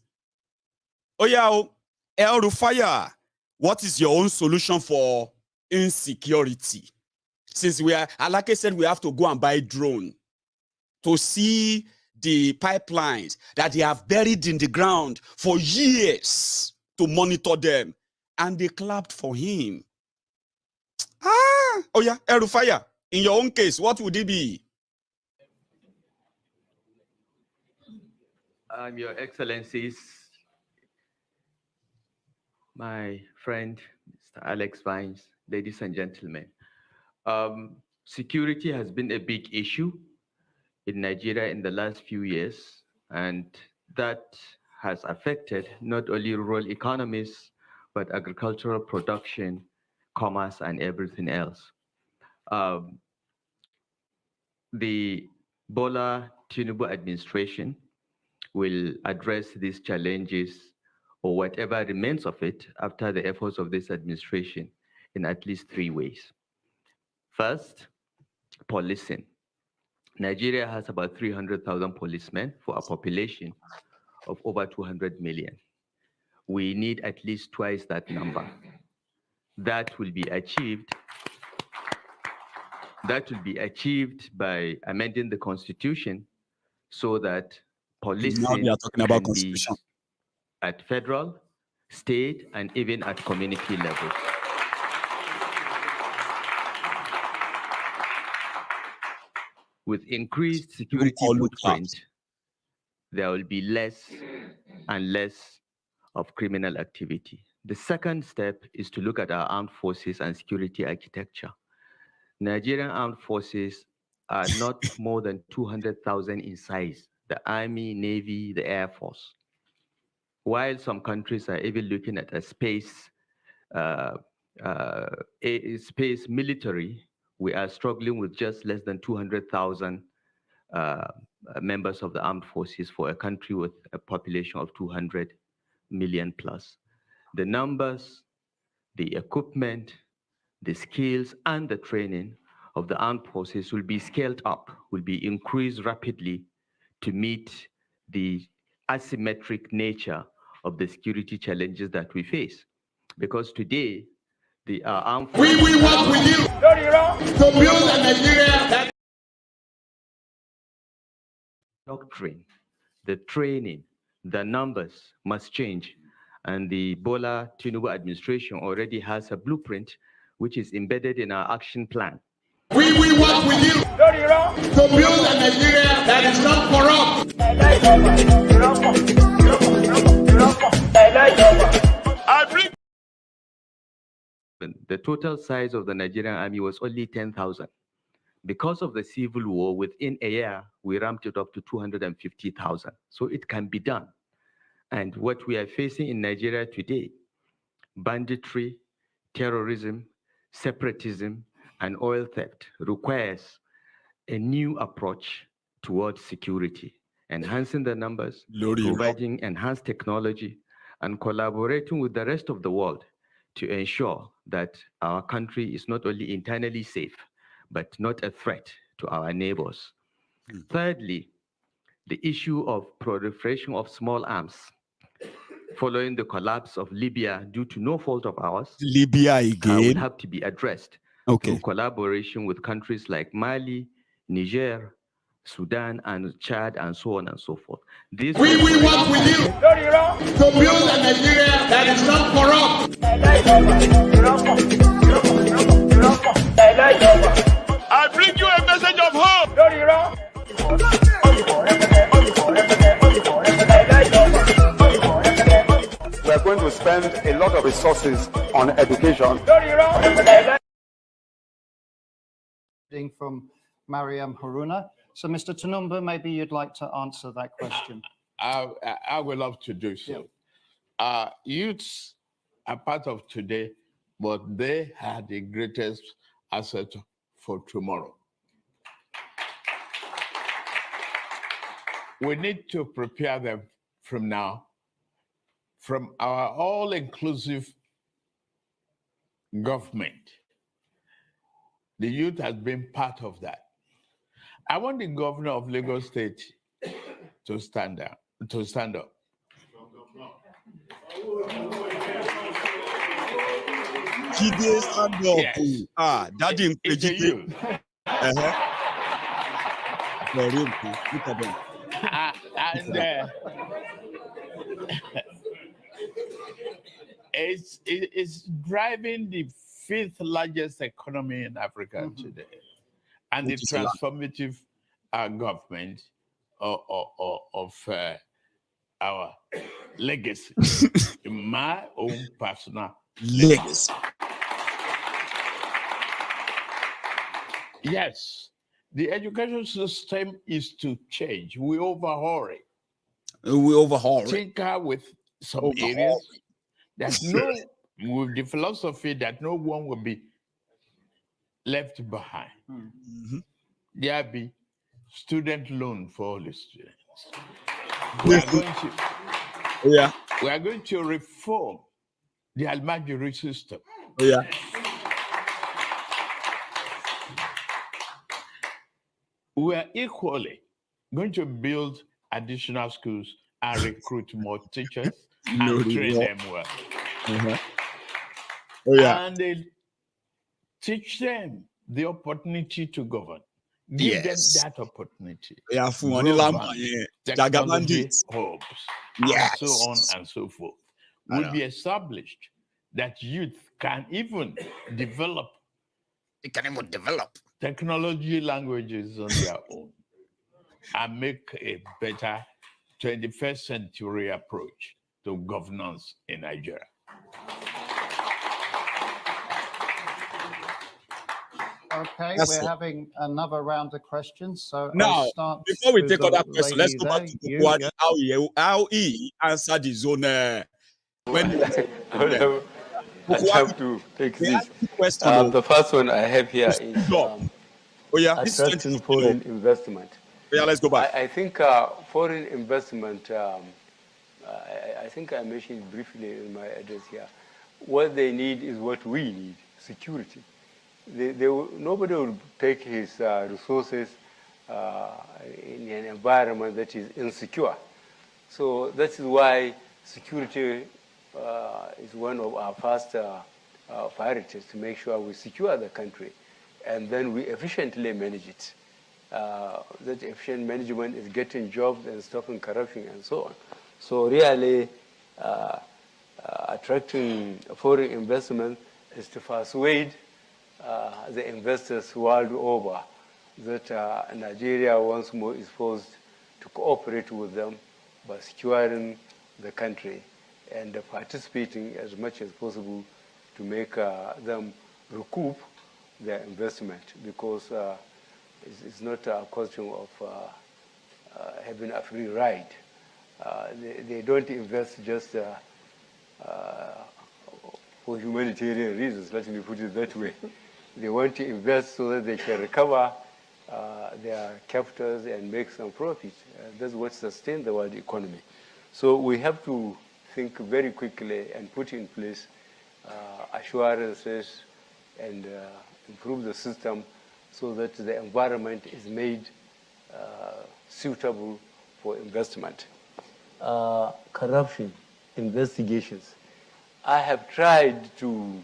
Speaker 2: Oh yeah, El-Rufai, what is your own solution for insecurity? Since like I said, we have to go and buy drone to see the pipelines that they have buried in the ground for years to monitor them. And they clapped for him. Oh yeah, El-Rufai, in your own case, what would it be?
Speaker 6: Your Excellencies,
Speaker 19: my friend, Mr. Alex Vines, ladies and gentlemen. Security has been a big issue in Nigeria in the last few years, and that has affected not only rural economies, but agricultural production, commerce, and everything else. The Bola Tinubu administration will address these challenges or whatever remains of it after the efforts of this administration in at least 3 ways. First, policing. Nigeria has about 300,000 policemen for a population of over 200 million. We need at least twice that number. That will be achieved by amending the constitution so that policing
Speaker 2: now we are talking about constitution
Speaker 19: at federal, state, and even at community levels. With increased security footprint, there will be less and less of criminal activity. The second step is to look at our armed forces and security architecture. Nigerian armed forces are not more than 200,000 in size, the Army, Navy, the Air Force. While some countries are even looking at a space military, we are struggling with just less than 200,000 members of the armed forces for a country with a population of 200 million plus. The numbers, the equipment, the skills, and the training of the armed forces will be scaled up, will be increased rapidly to meet the asymmetric nature of the security challenges that we face. Because today, the armed forces...
Speaker 20: We work with you to build a Nigeria that...
Speaker 19: Doctrine, the training, the numbers must change. And the Bola Tinubu administration already has a blueprint which is embedded in our action plan.
Speaker 20: We work with you to build a Nigeria that is not corrupt. I bring
Speaker 19: The total size of the Nigerian army was only 10,000. Because of the civil war, within a year, we ramped it up to 250,000. So it can be done. And what we are facing in Nigeria today, banditry, terrorism, separatism, and oil theft requires a new approach towards security, enhancing the numbers, providing enhanced technology, and collaborating with the rest of the world to ensure that our country is not only internally safe, but not a threat to our neighbors. Thirdly, the issue of proliferation of small arms. Following the collapse of Libya due to no fault of ours,
Speaker 2: Libya again
Speaker 19: will have to be addressed through collaboration with countries like Mali, Niger, Sudan, and Chad, and so on and so forth. This
Speaker 20: we work with you to build a Nigeria that is not corrupt. I bring you a message of hope.
Speaker 21: We are going to spend a lot of resources on education.
Speaker 11: From Mariam Haruna. So, Mr. Tinubu, maybe you'd like to answer that question.
Speaker 8: I would love to do so. Youths are part of today, but they are the greatest asset for tomorrow. We need to prepare them from now, from our all-inclusive government. The youth has been part of that. I want the governor of Lagos State to stand up. Stand up.
Speaker 2: Yes. Daddy,
Speaker 8: it's a youth. It's driving the 5th largest economy in Africa today, and the transformative government of our legacy, my own personal
Speaker 2: legacy.
Speaker 8: Yes, the education system is to change. We overhaul it.
Speaker 2: We overhaul it.
Speaker 8: Tinker with some areas that with the philosophy that no one will be left behind. There be student loan for all the students. We are going to reform the Almajiri system. We are equally going to build additional schools and recruit more teachers and train them well. And they teach them the opportunity to govern. Give them that opportunity. Technology hubs, and so on and so forth. Will be established that youth can even develop.
Speaker 2: They can even develop
Speaker 8: technology languages on their own and make a better 21st century approach to governance in Nigeria.
Speaker 11: Okay, we're having another round of questions. So
Speaker 2: now, before we take other questions, let's go back to
Speaker 11: Buhari,
Speaker 2: how he answered his own. When
Speaker 9: I have to take this. The first one I have here is attracting foreign investment.
Speaker 2: Let's go back.
Speaker 9: I think foreign investment, I think I mentioned briefly in my address here, what they need is what we need, security. Nobody will take his resources in an environment that is insecure. So that is why security is one of our first priorities, to make sure we secure the country and then we efficiently manage it. That efficient management is getting jobs and stopping corruption and so on. So really attracting foreign investment is to persuade the investors world over that Nigeria once more is forced to cooperate with them by securing the country and participating as much as possible to make them recoup their investment, because it's not a question of having a free ride. They don't invest just for humanitarian reasons, let me put it that way. They want to invest so that they can recover their capitals and make some profit. That's what sustains the world economy. So we have to think very quickly and put in place assurances and improve the system so that the environment is made suitable for investment. Corruption investigations. I have tried to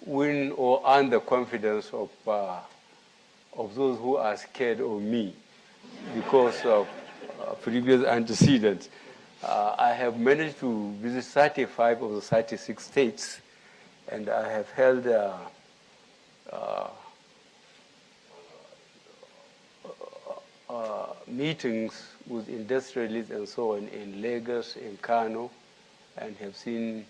Speaker 9: win or earn the confidence of those who are scared of me because of previous antecedents. I have managed to visit 35 of the 36 states, and I have held meetings with industrialists and so on in Lagos, in Kano, and have seen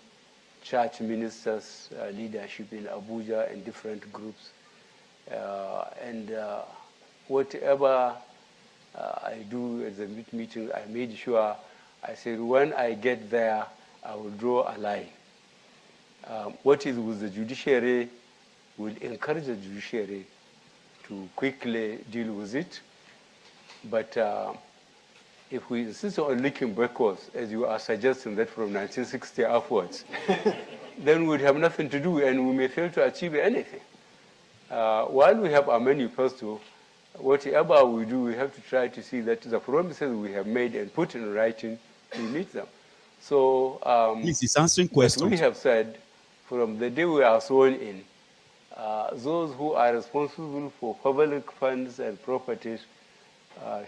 Speaker 9: church ministers' leadership in Abuja and different groups. And whatever I do at the meeting, I made sure, I said, when I get there, I will draw a line. What is with the judiciary will encourage the judiciary to quickly deal with it. But if we insist on looking backwards, as you are suggesting that from 1960 upwards, then we'd have nothing to do and we may fail to achieve anything. While we have our manifesto, whatever we do, we have to try to see that the promises we have made and put in writing, we meet them. So,
Speaker 2: this is answering questions.
Speaker 9: We have said, from the day we are sworn in, those who are responsible for public funds and properties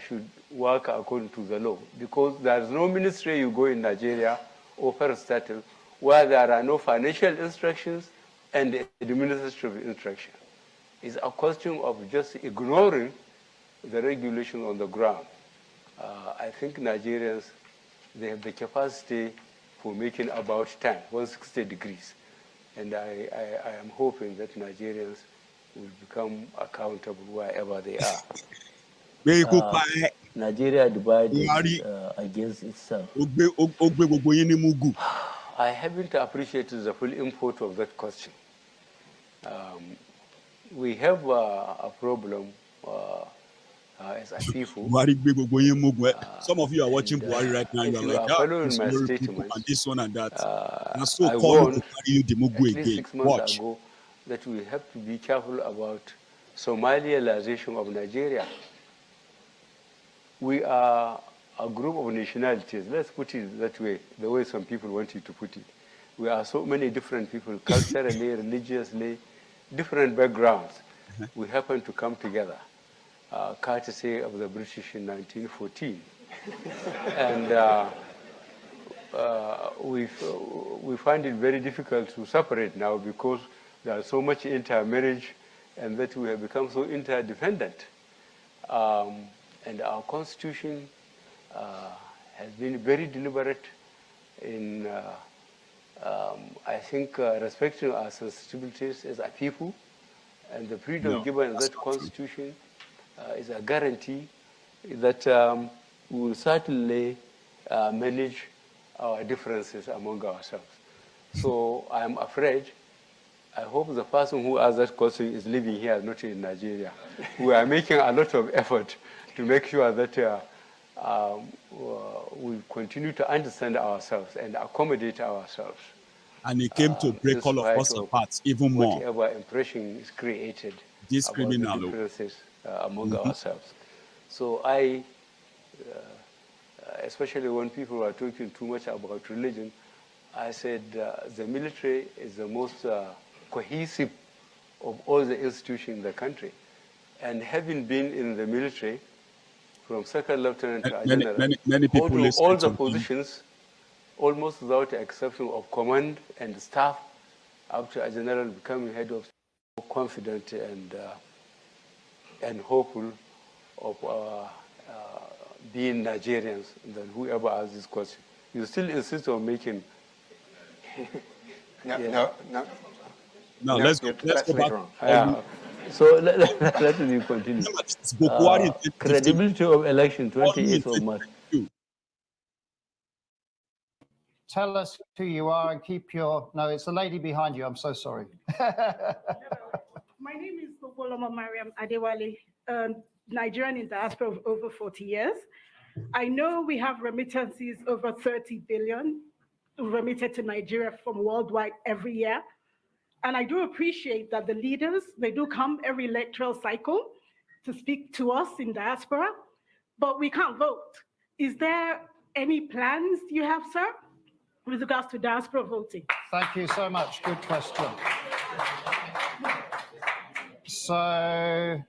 Speaker 9: should work according to the law, because there is no ministry you go in Nigeria or parastatal where there are no financial instructions and administrative instructions. It's a question of just ignoring the regulation on the ground. I think Nigerians they have the capacity for making about 10, 160 degrees. And I am hoping that Nigerians will become accountable wherever they are. Nigeria divided against itself. I haven't appreciated the full import of that question. We have a problem as a people.
Speaker 2: Some of you are watching Buhari right now.
Speaker 9: If you are following my statements,
Speaker 2: and this one and that. And so
Speaker 9: I warned at least 6 months ago that we have to be careful about Somalialization of Nigeria. We are a group of nationalities. Let's put it that way, the way some people want you to put it. We are so many different people, culturally, religiously, different backgrounds. We happen to come together, courtesy of the British in 1914. And we find it very difficult to separate now because there is so much intermarriage and that we have become so interdependent. And our constitution has been very deliberate in, I think, respecting our sensitivities as a people. And the freedom given in that constitution is a guarantee that we will certainly manage our differences among ourselves. So I'm afraid, I hope the person who asked that question is living here, not in Nigeria. We are making a lot of effort to make sure that we continue to understand ourselves and accommodate ourselves.
Speaker 2: And it came to break all of us apart even more.
Speaker 9: Whatever impression is created about the differences among ourselves. So I, especially when people are talking too much about religion, I said the military is the most cohesive of all the institutions in the country. And having been in the military, from second lieutenant to general,
Speaker 2: many people
Speaker 9: all the positions, almost without the exception of command and staff, up to a general becoming head of, confident and hopeful of being Nigerians than whoever asks this question. You still insist on making.
Speaker 10: No,
Speaker 2: let's go back.
Speaker 9: So let me continue. Credibility of election, 28th of March.
Speaker 11: Tell us who you are and keep your... No, it's the lady behind you. I'm so sorry.
Speaker 3: My name is Boboloma Mariam Adewale, Nigerian in diaspora of over 40 years. I know we have remittances over 30 billion remitted to Nigeria from worldwide every year. And I do appreciate that the leaders, they do come every electoral cycle to speak to us in diaspora, but we can't vote. Is there any plans you have, sir, with regards to diaspora voting?
Speaker 11: Thank you so much. Good question. So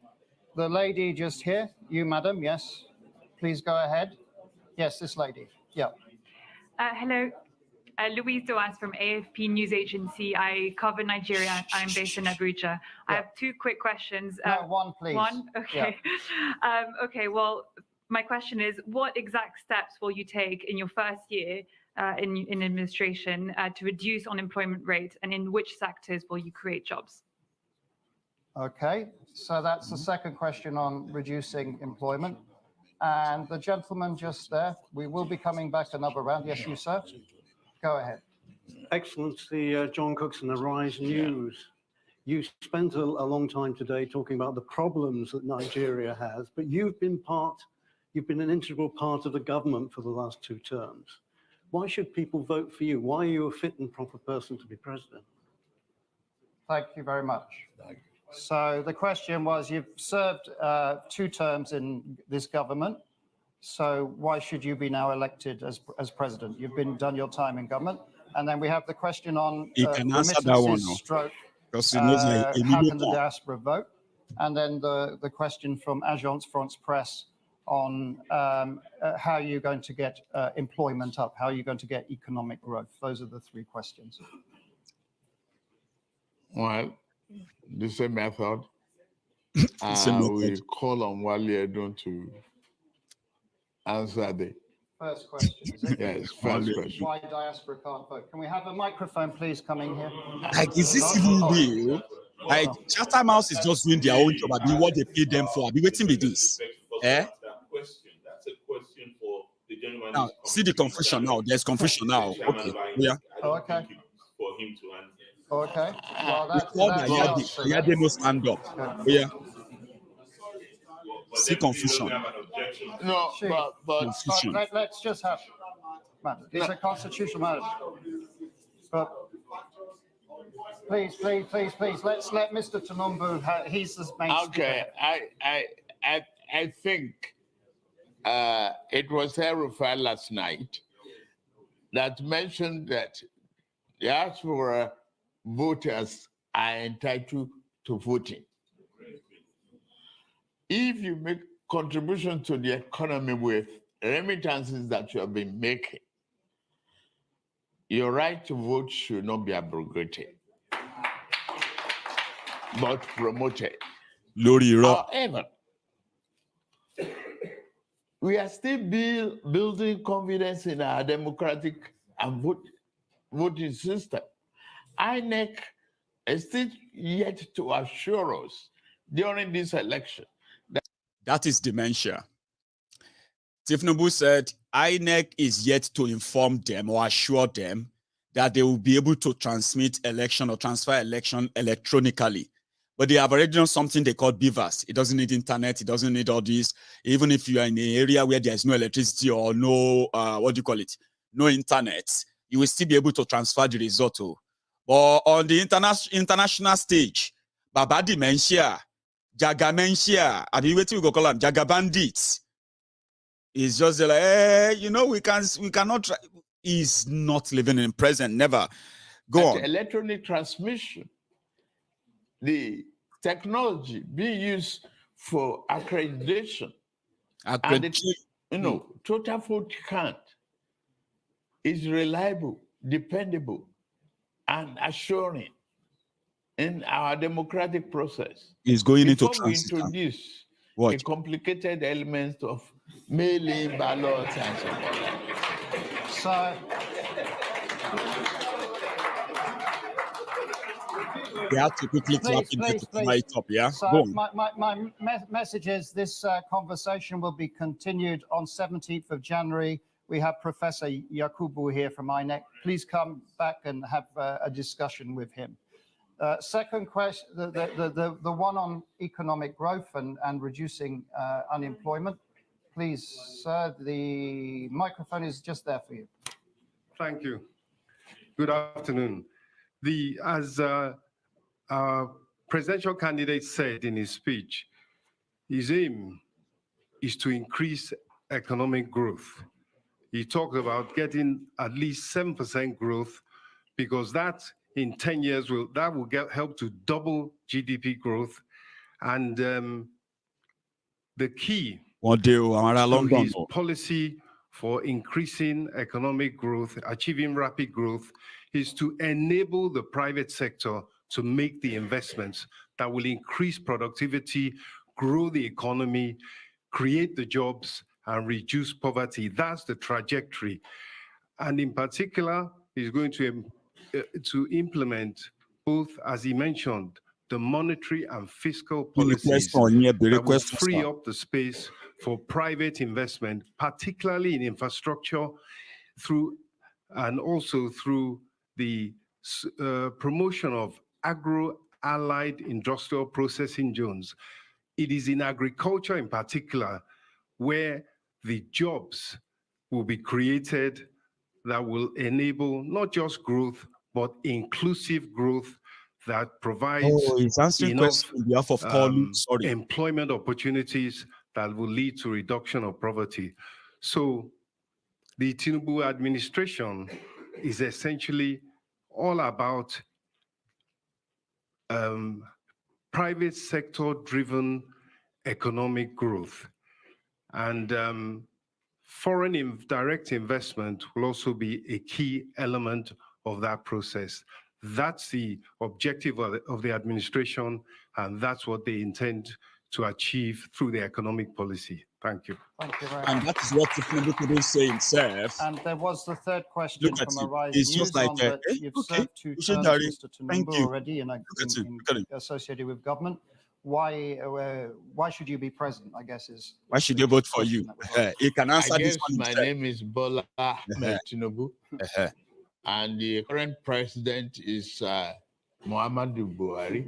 Speaker 11: the lady just here, you, madam, yes. Please go ahead. Yes, this lady. Yeah.
Speaker 22: Hello. Louise Doas from AFP News Agency. I cover Nigeria. I'm based in Abuja. Yeah. I have two quick questions.
Speaker 11: No, one, please.
Speaker 22: One? Okay. Yeah. Okay, well, my question is, what exact steps will you take in your first year in administration to reduce unemployment rate, and in which sectors will you create jobs?
Speaker 11: Okay, so that's the second question on reducing employment. And the gentleman just there, we will be coming back another round. Yes, you, sir. Go ahead.
Speaker 23: Excellency John Cookson, Arise News. You spent a long time today talking about the problems that Nigeria has, but you've been an integral part of the government for the last 2 terms. Why should people vote for you? Why are you a fit and proper person to be president?
Speaker 11: Thank you very much. So the question was, you've served 2 terms in this government. So why should you be now elected as president? You've done your time in government. And then we have the question on remittances stroke, how can the diaspora vote? And then the question from Agence France Presse on how you're going to get employment up, how you're going to get economic growth. Those are the 3 questions.
Speaker 8: Well, the same method. We call on Wale Edun to answer
Speaker 11: First question, is it?
Speaker 8: Yes, first question.
Speaker 11: Why diaspora can't vote? Can we have a microphone, please, coming here?
Speaker 2: Like, is this even real? Like, Chatham House is just doing their own job. I mean, what they pay them for. I be waiting with this. Eh?
Speaker 1: That's a question for the gentleman.
Speaker 2: Now, see the confusion now. There's confusion now. Okay. Yeah.
Speaker 11: Oh, okay.
Speaker 1: For him to answer.
Speaker 11: Okay. Well,
Speaker 2: Yeah, they no stand up. Yeah. See confusion.
Speaker 8: No, but
Speaker 2: Confusion.
Speaker 11: Let's just have. Man, it's a constitutional matter. But please, let's let Mr. Tinubu. He's the main
Speaker 8: okay.
Speaker 11: speaker.
Speaker 8: I think it was Herufai last night that mentioned that diaspora voters are entitled to voting. If you make contribution to the economy with remittances that you have been making, your right to vote should not be abrogated, but promoted. However, we are still building confidence in our democratic and voting system. INEC is still yet to assure us during this election.
Speaker 2: That is dementia. Tinubu said INEC is yet to inform them or assure them that they will be able to transmit election or transfer election electronically. But they have already done something they call beavers. It doesn't need internet. It doesn't need all this. Even if you are in an area where there's no electricity or no, no internet, you will still be able to transfer the result. But on the international stage, Baba dementia, Jagamentia, I mean, what we go call them, Jaga bandits. It's just like, hey, we cannot try. He's not living in present, never. Go on.
Speaker 8: Electronic transmission, the technology being used for accreditation, and total vote count is reliable, dependable, and assuring in our democratic process.
Speaker 2: Is going into
Speaker 8: Before we introduce the complicated elements of mailing ballots and so on.
Speaker 11: So
Speaker 2: they have to quickly clap to my top, yeah?
Speaker 11: So
Speaker 2: Go on.
Speaker 11: my message is this conversation will be continued on 17th of January. We have Professor Yakubu here from INEC. Please come back and have a discussion with him. Second question, the one on economic growth and reducing unemployment. Please, sir, the microphone is just there for you.
Speaker 14: Thank you. Good afternoon. As our presidential candidate said in his speech, his aim is to increase economic growth. He talked about getting at least 7% growth because that in 10 years will help to double GDP growth. And the key to his policy for increasing economic growth, achieving rapid growth, is to enable the private sector to make the investments that will increase productivity, grow the economy, create the jobs, and reduce poverty. That's the trajectory. And in particular, he's going to implement both, as he mentioned, the monetary and fiscal policies that will free up the space for private investment, particularly in infrastructure, and also through the promotion of agro-allied industrial processing zones. It is in agriculture in particular where the jobs will be created that will enable not just growth, but inclusive growth that provides enough employment opportunities that will lead to reduction of poverty. So the Tinubu administration is essentially all about private sector-driven economic growth. And foreign direct investment will also be a key element of that process. That's the objective of the administration, and that's what they intend to achieve through the economic policy. Thank you.
Speaker 11: Thank you very
Speaker 2: And
Speaker 11: much.
Speaker 2: that is what Tinubu couldn't say himself.
Speaker 11: And there was the third question
Speaker 2: Look at
Speaker 11: from
Speaker 2: him.
Speaker 11: Arise
Speaker 2: It's
Speaker 11: News
Speaker 2: just like,
Speaker 11: on that
Speaker 2: hey,
Speaker 11: you've
Speaker 2: okay,
Speaker 11: served two
Speaker 2: you should
Speaker 11: terms,
Speaker 2: marry.
Speaker 11: Mr.
Speaker 2: Thank
Speaker 11: Tinubu,
Speaker 2: you.
Speaker 11: already associated with government. Why should you be present, I guess is...
Speaker 2: Why should they vote for you? He can answer
Speaker 8: I
Speaker 2: this
Speaker 8: guess
Speaker 2: one
Speaker 8: my
Speaker 2: himself.
Speaker 8: name is Bola Ahmed Tinubu, and the current president is Muhammadu Buhari.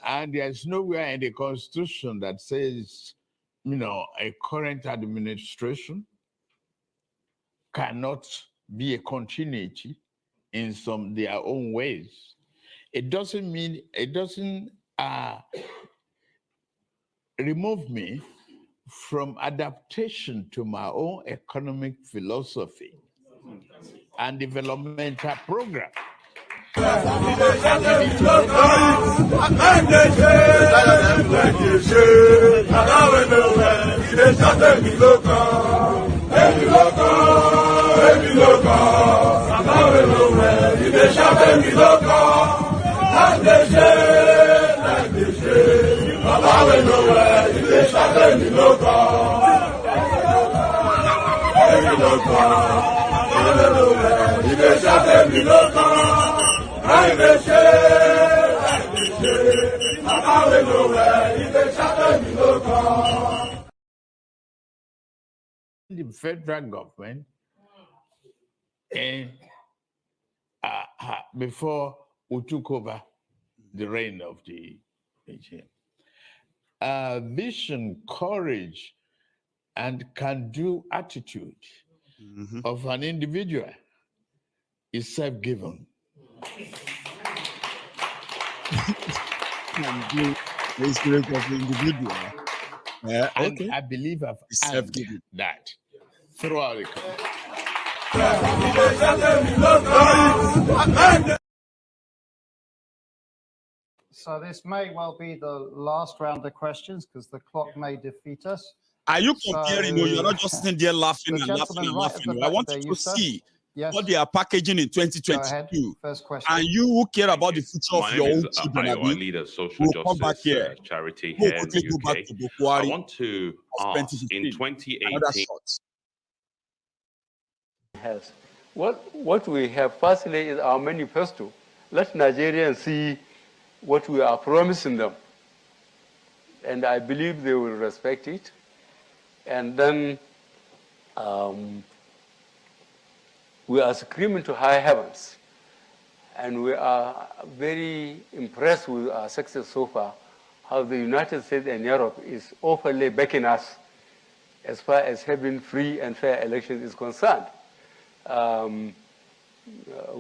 Speaker 8: And there's nowhere in the Constitution that says, a current administration cannot be a continuity in their own ways. It doesn't remove me from adaptation to my own economic philosophy and developmental program. The federal government, and before we took over the reign of the regime, vision, courage, and can-do attitude of an individual is self-given.
Speaker 2: The spirit of the individual.
Speaker 8: And I believe I've earned that throughout the country.
Speaker 11: So this may well be the last round of questions because the clock may defeat us.
Speaker 2: Are you comparing? You're not just sitting there laughing
Speaker 11: The
Speaker 2: and laughing
Speaker 11: gentleman
Speaker 2: and
Speaker 11: right at
Speaker 2: laughing.
Speaker 11: the
Speaker 2: I
Speaker 11: back
Speaker 2: want
Speaker 11: there,
Speaker 2: you
Speaker 11: you,
Speaker 2: to
Speaker 11: sir?
Speaker 2: see
Speaker 11: Yes.
Speaker 2: what they are packaging in 2022.
Speaker 11: First question.
Speaker 2: And you who care about the future
Speaker 4: My
Speaker 2: of
Speaker 4: name
Speaker 2: your
Speaker 4: is
Speaker 2: own children,
Speaker 4: Ayo. I
Speaker 2: Abi,
Speaker 4: lead a social
Speaker 2: will come back
Speaker 4: justice
Speaker 2: here.
Speaker 4: charity
Speaker 2: We'll
Speaker 4: here in
Speaker 2: quickly
Speaker 4: the
Speaker 2: go back
Speaker 4: UK.
Speaker 2: to Bukwari
Speaker 4: I want to
Speaker 2: of
Speaker 4: ask, in
Speaker 2: 2015. Another
Speaker 4: 2018,
Speaker 2: shot.
Speaker 9: What we have firstly is our manifesto. Let Nigerians see what we are promising them. And I believe they will respect it. And then we are screaming to high heavens. And we are very impressed with our success so far, how the United States and Europe is openly backing us as far as having free and fair elections is concerned. We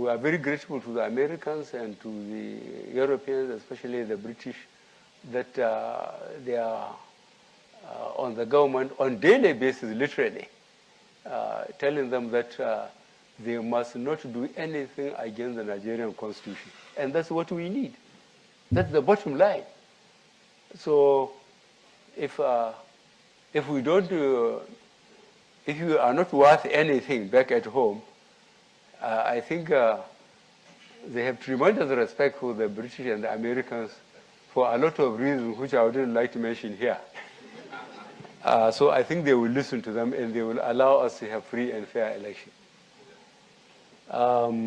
Speaker 9: are very grateful to the Americans and to the Europeans, especially the British, that they are on the government on daily basis, literally, telling them that they must not do anything against the Nigerian constitution. And that's what we need. That's the bottom line. So if we don't, if you are not worth anything back at home, I think they have tremendous respect for the British and the Americans for a lot of reasons, which I wouldn't like to mention here. So I think they will listen to them and they will allow us to have free and fair elections. How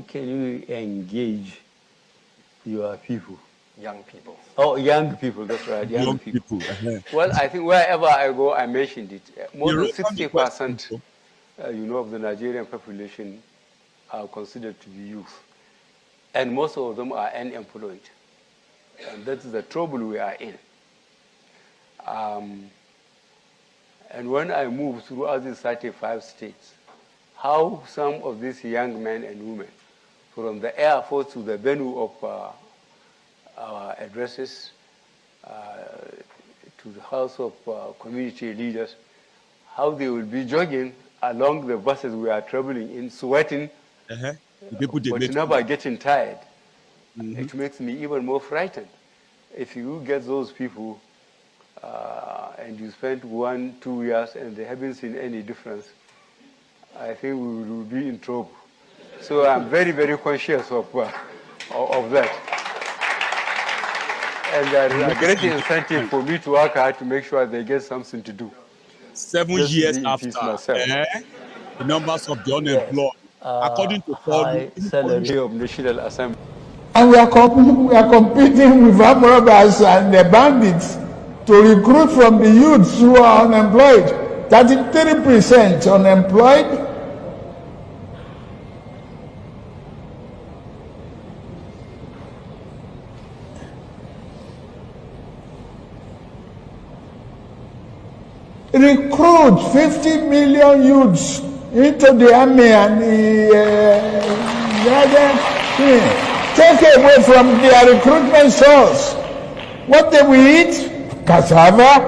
Speaker 9: can you engage your people?
Speaker 10: Young people.
Speaker 9: Oh, young people, that's right, young people.
Speaker 2: Well,
Speaker 9: I think wherever I go, I mentioned it. More
Speaker 2: You
Speaker 9: than
Speaker 2: wrote down the
Speaker 9: 60%, of the Nigerian population are considered to be youth. And most of them are unemployed. And that's the trouble we are in. And when I move throughout these 35 states, how some of these young men and women, from the airport to the venue of our addresses, to the house of community leaders, how they will be jogging along the buses we are traveling in, sweating, but never getting tired. It makes me even more frightened. If you get those people and you spend 1-2 years and they haven't seen any difference, I think we will be in trouble. So I'm very, very conscious of of that. And there is a great incentive for me to work hard to make sure they get something to do.
Speaker 2: 7 years after, the numbers of the unemployed, according to
Speaker 9: high salary of National Assembly.
Speaker 20: And we are competing with armed robbers and the bandits to recruit from the youths who are unemployed. 33% unemployed. Recruit 50 million youths into the army and the other thing. Take away from their recruitment source. What they will eat? Cassava,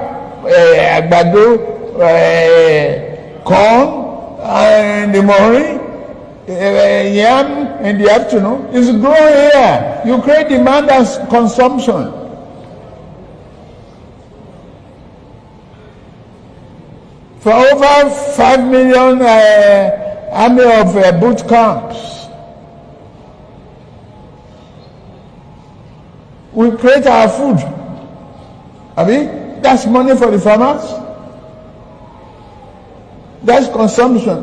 Speaker 20: àgbàdo, corn in the morning, yam in the afternoon. It's growing here. You create demand and consumption. For over 5 million army of boot camps, we create our food. I mean, that's money for the farmers. That's consumption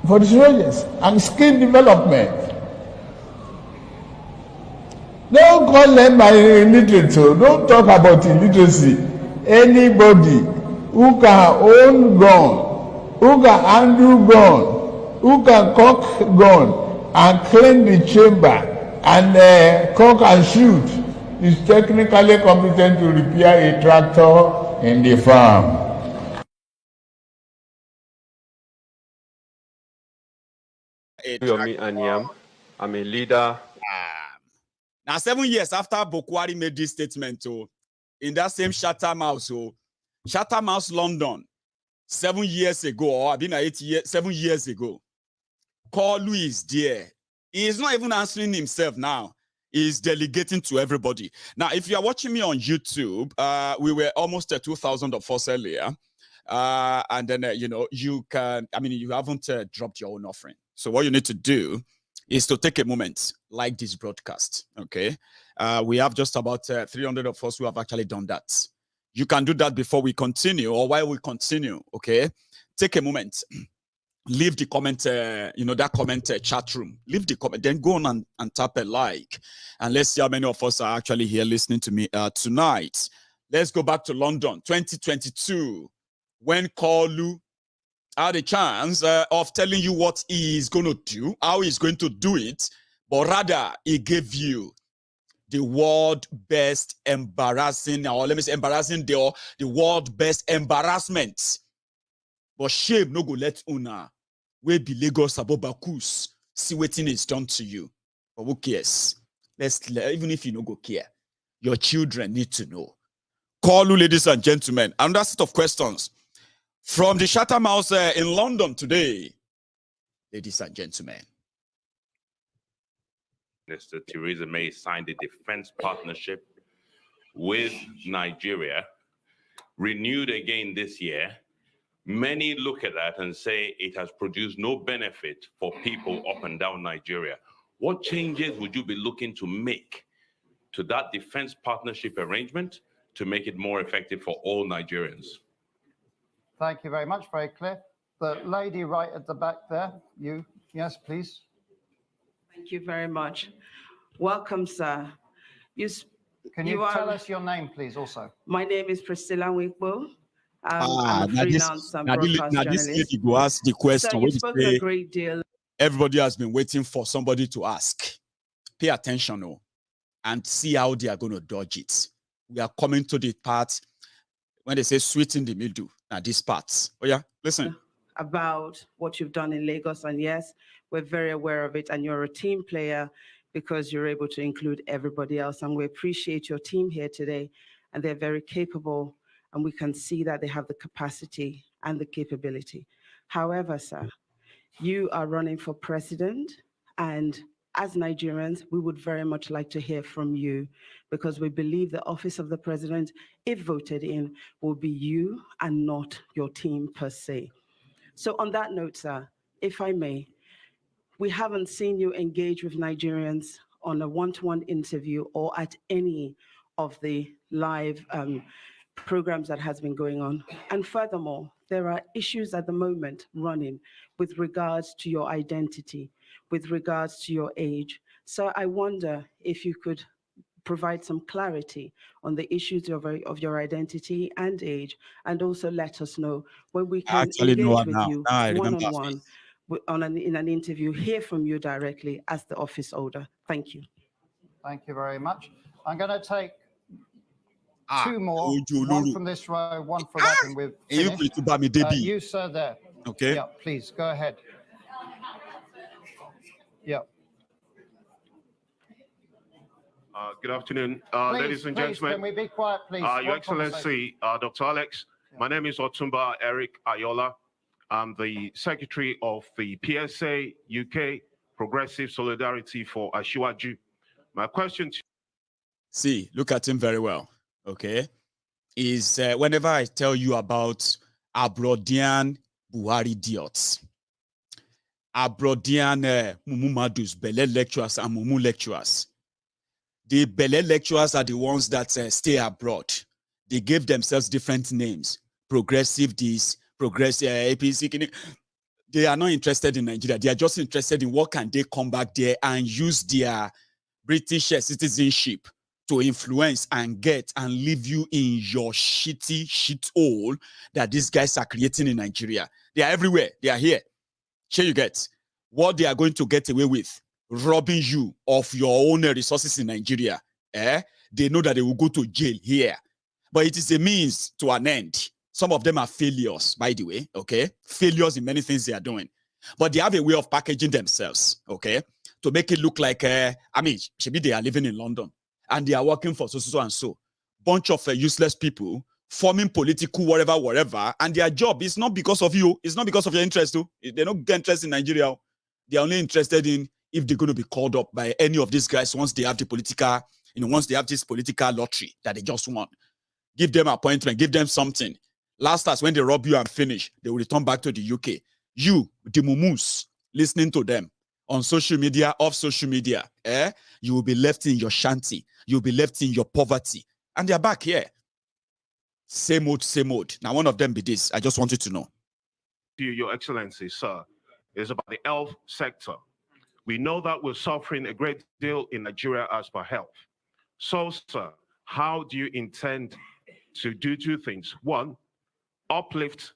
Speaker 20: for the soldiers and skill development. Don't call them by illiterate. Don't talk about illiteracy. Anybody who can own gun, who can handle gun, who can cock gun and clean the chamber and cock and shoot is technically competent to repair a tractor in the farm.
Speaker 4: I'm a leader.
Speaker 2: Now, 7 years after Bokwari made this statement, in that same Chatham House, Chatham House, London, 7 years ago, or I've been 7 years ago, Kalu is there. He is not even answering himself now. He's delegating to everybody. Now, if you are watching me on YouTube, we were almost at 2,000 of us earlier. And then, you can, you haven't dropped your own offering. So what you need to do is to take a moment, like this broadcast, okay? We have just about 300 of us who have actually done that. You can do that before we continue or while we continue, okay? Take a moment. Leave the comment, that comment chat room. Leave the comment, then go on and tap a like. And let's see how many of us are actually here listening to me tonight. Let's go back to London, 2022, when Kalu had a chance of telling you what he is going to do, how he's going to do it, but rather he gave you the world best embarrassing, or let me say embarrassing, the world best embarrassment. But shame no go let una we be Lagos Abobakus see what is done to you. But who cares? Even if you no go care, your children need to know. Kalu, ladies and gentlemen, another set of questions from the Chatham House in London today, ladies and gentlemen.
Speaker 7: Mr. Theresa May signed a defense partnership with Nigeria, renewed again this year. Many look at that and say it has produced no benefit for people up and down Nigeria. What changes would you be looking to make to that defense partnership arrangement to make it more effective for all Nigerians?
Speaker 11: Thank you very much. Very clear. The lady right at the back there, you, yes, please.
Speaker 12: Thank you very much. Welcome, sir.
Speaker 11: Can you tell us your name, please, also?
Speaker 12: My name is Priscilla Wigbo. I'm a freelance broadcast
Speaker 2: now
Speaker 12: journalist.
Speaker 2: this lady go ask the question.
Speaker 12: So you've spoken a great deal.
Speaker 2: Everybody has been waiting for somebody to ask. Pay attention, and see how they are going to dodge it. We are coming to the part when they say sweet in the middle. Now this part. Oh yeah, listen.
Speaker 12: About what you've done in Lagos, and yes, we're very aware of it, and you're a team player because you're able to include everybody else, and we appreciate your team here today, and they're very capable, and we can see that they have the capacity and the capability. However, sir, you are running for president, and as Nigerians, we would very much like to hear from you because we believe the office of the president, if voted in, will be you and not your team per se. So on that note, sir, if I may, we haven't seen you engage with Nigerians on a one-to-one interview or at any of the live programs that has been going on. And furthermore, there are issues at the moment running with regards to your identity, with regards to your age. So I wonder if you could provide some clarity on the issues of your identity and age, and also let us know when we can engage with you one-on-one in an interview, hear from you directly as the office holder. Thank you.
Speaker 11: Thank you very much. I'm going to take two more, one from this row, one from that, and we've finished. You, sir, there.
Speaker 2: Okay.
Speaker 11: Yeah, please, go ahead. Yeah.
Speaker 13: Good afternoon,
Speaker 11: Please,
Speaker 13: ladies and
Speaker 11: please,
Speaker 13: gentlemen.
Speaker 11: Can we be quiet, please?
Speaker 13: Your
Speaker 11: One
Speaker 13: Excellency, Dr. Alex, my name is Otumba Eric Ayola. I'm the Secretary of the PSA UK Progressive Solidarity for Ashiwaju. My question to
Speaker 2: See, look at him very well, okay? Is whenever I tell you about Abrodian Buhari idiots, Abrodian Mumumadus, Bele lecturers and Mumu lecturers, the Bele lecturers are the ones that stay abroad. They gave themselves different names. Progressive this, progressive APC. They are not interested in Nigeria. They are just interested in what can they come back there and use their British citizenship to influence and get and leave you in your shitty shithole that these guys are creating in Nigeria. They are everywhere. They are here. Sure you get what they are going to get away with, robbing you of your own resources in Nigeria. They know that they will go to jail here. But it is a means to an end. Some of them are failures, by the way, okay? Failures in many things they are doing. But they have a way of packaging themselves, okay? To make it look like, maybe they are living in London and they are working for so and so. Bunch of useless people forming political whatever, and their job is not because of you. It's not because of your interest, too. They're not interested in Nigeria. They're only interested in if they're going to be called up by any of these guys once they have the political, once they have this political lottery that they just want. Give them appointment, give them something. Last as when they rob you and finish, they will return back to the UK. You, the mumus, listening to them on social media, off social media, you will be left in your shanty. You'll be left in your poverty. And they're back here. Same old, same old. Now, one of them be this. I just wanted to know.
Speaker 13: Your Excellency, sir, is about the health sector. We know that we're suffering a great deal in Nigeria as per health. So, sir, how do you intend to do two things? One, uplift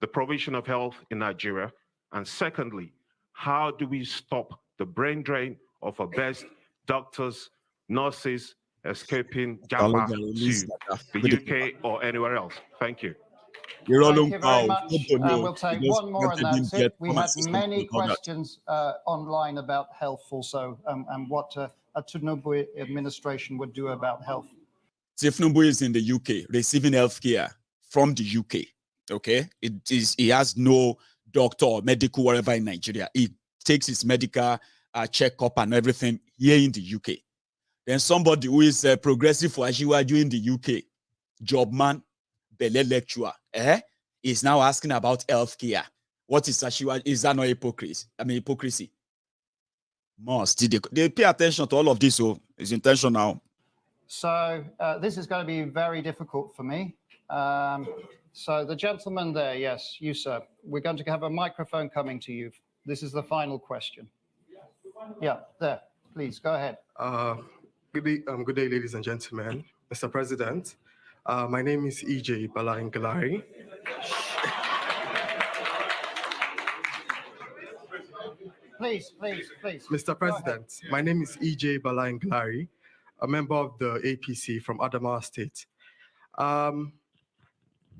Speaker 13: the provision of health in Nigeria. And secondly, how do we stop the brain drain of our best doctors, nurses escaping Japa to the UK or anywhere else? Thank you.
Speaker 11: Thank you very much. We'll take one more and that's it. We had many questions online about health also and what a Tinubu administration would do about health.
Speaker 2: Tinubu is in the UK receiving healthcare from the UK. Okay, he has no doctor or medical whatever in Nigeria. He takes his medical checkup and everything here in the UK. Then somebody who is progressive for Ashiwaju in the UK, job man, Bele lecturer, is now asking about healthcare. What is Ashiwaju? Is that not hypocrisy? They pay attention to all of this, so it's intentional.
Speaker 11: So this is going to be very difficult for me. So the gentleman there, yes, you, sir. We're going to have a microphone coming to you. This is the final question. Yeah, there. Please, go ahead.
Speaker 15: Good day, ladies and gentlemen. Mr. President, my name is EJ Balangalari.
Speaker 11: Please.
Speaker 15: Mr. President, my name is EJ Balangalari, a member of the APC from Adamawa State.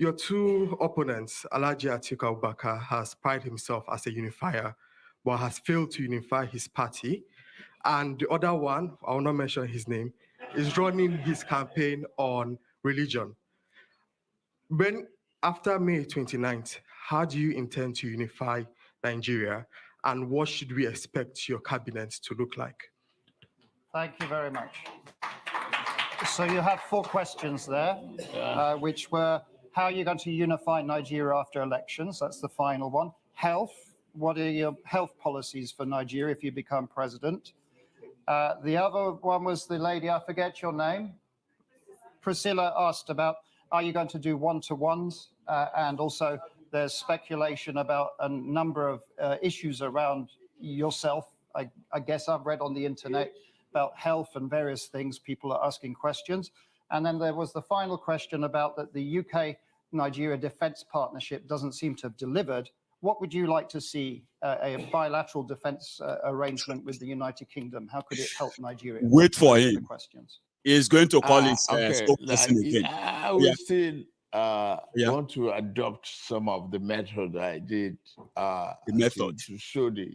Speaker 15: Your two opponents, Alhaji Atiku Abubakar, has prided himself as a unifier, but has failed to unify his party. And the other one, I will not mention his name, is running his campaign on religion. After May 29th, how do you intend to unify Nigeria, and what should we expect your cabinet to look like?
Speaker 11: Thank you very much. So you have 4 questions there, which were, how are you going to unify Nigeria after elections? That's the final one. Health, what are your health policies for Nigeria if you become president? The other one was the lady, I forget your name. Priscilla asked about, are you going to do one-to-ones? And also there's speculation about a number of issues around yourself. I guess I've read on the internet about health and various things. People are asking questions. And then there was the final question about that the UK-Nigeria defense partnership doesn't seem to have delivered. What would you like to see a bilateral defense arrangement with the United Kingdom? How could it help Nigeria?
Speaker 2: Wait for
Speaker 11: Those are the
Speaker 2: him.
Speaker 11: questions.
Speaker 2: He's going to call his
Speaker 8: Okay,
Speaker 2: spokesperson again.
Speaker 8: I will still want to adopt some of the method I did to show the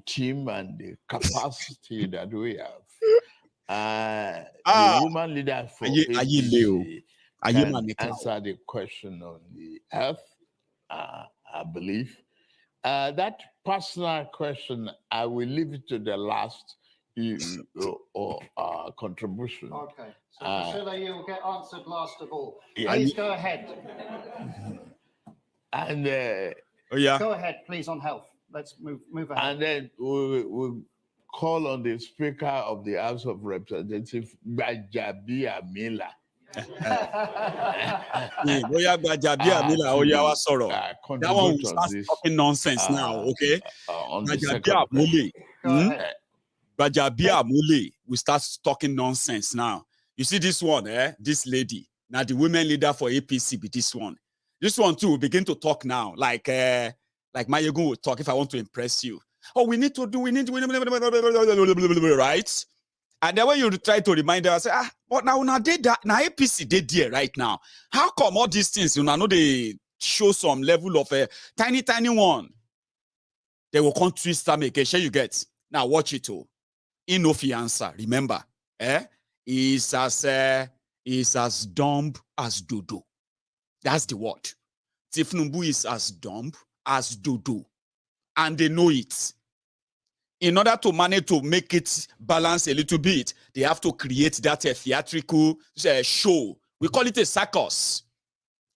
Speaker 8: team and the capacity that we have. The woman leader for APC can answer the question on the health, I believe. That personal question, I will leave it to the last contribution.
Speaker 11: Okay, so Priscilla, you'll get answered last of all.
Speaker 8: Yeah.
Speaker 11: Please go ahead.
Speaker 8: And
Speaker 11: Go ahead, please, on health. Let's move ahead.
Speaker 8: And then we'll call on the Speaker of the House of Representatives, Gbajabiamila.
Speaker 2: That one will start talking nonsense now, okay? Gbajabiamila will start talking nonsense now. You see this one, this lady, now the women leader for APC be this one. This one too will begin to talk now, like Maiyegun will talk if I want to impress you. Oh, we need to, right? And then when you try to remind her, I say, but now did that, now APC did there right now. How come all these things, you know they show some level of a tiny one? They will come twist stomach, sure you get. Now watch it all. Inofi answer, remember, is as dumb as dodo. That's the word. Tinubu is as dumb as dodo. And they know it. In order to manage to make it balance a little bit, they have to create that theatrical show. We call it a circus.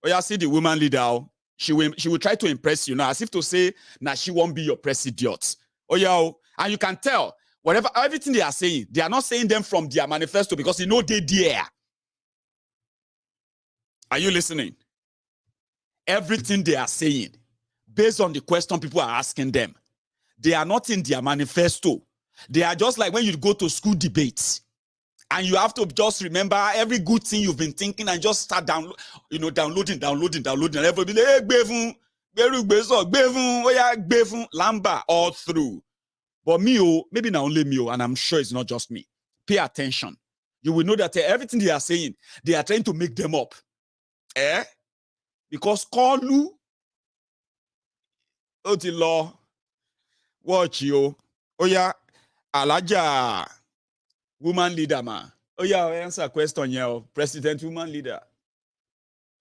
Speaker 2: Oh, yeah, see the woman leader. She will try to impress you now, as if to say, nah, she won't be your president. Oh, yeah, and you can tell, everything they are saying, they are not saying them from their manifesto because you know they dare. Are you listening? Everything they are saying, based on the question people are asking them, they are not in their manifesto. They are just like when you go to school debates and you have to just remember every good thing you've been thinking and just start downloading. And everybody like, hey, Lamba all through. But me, maybe not only me, and I'm sure it's not just me. Pay attention. You will know that everything they are saying, they are trying to make them up. Because Kolu, law. Watch you. Oh yeah, Alaja, woman leader man. Oh yeah, I'll answer a question here. President, woman leader.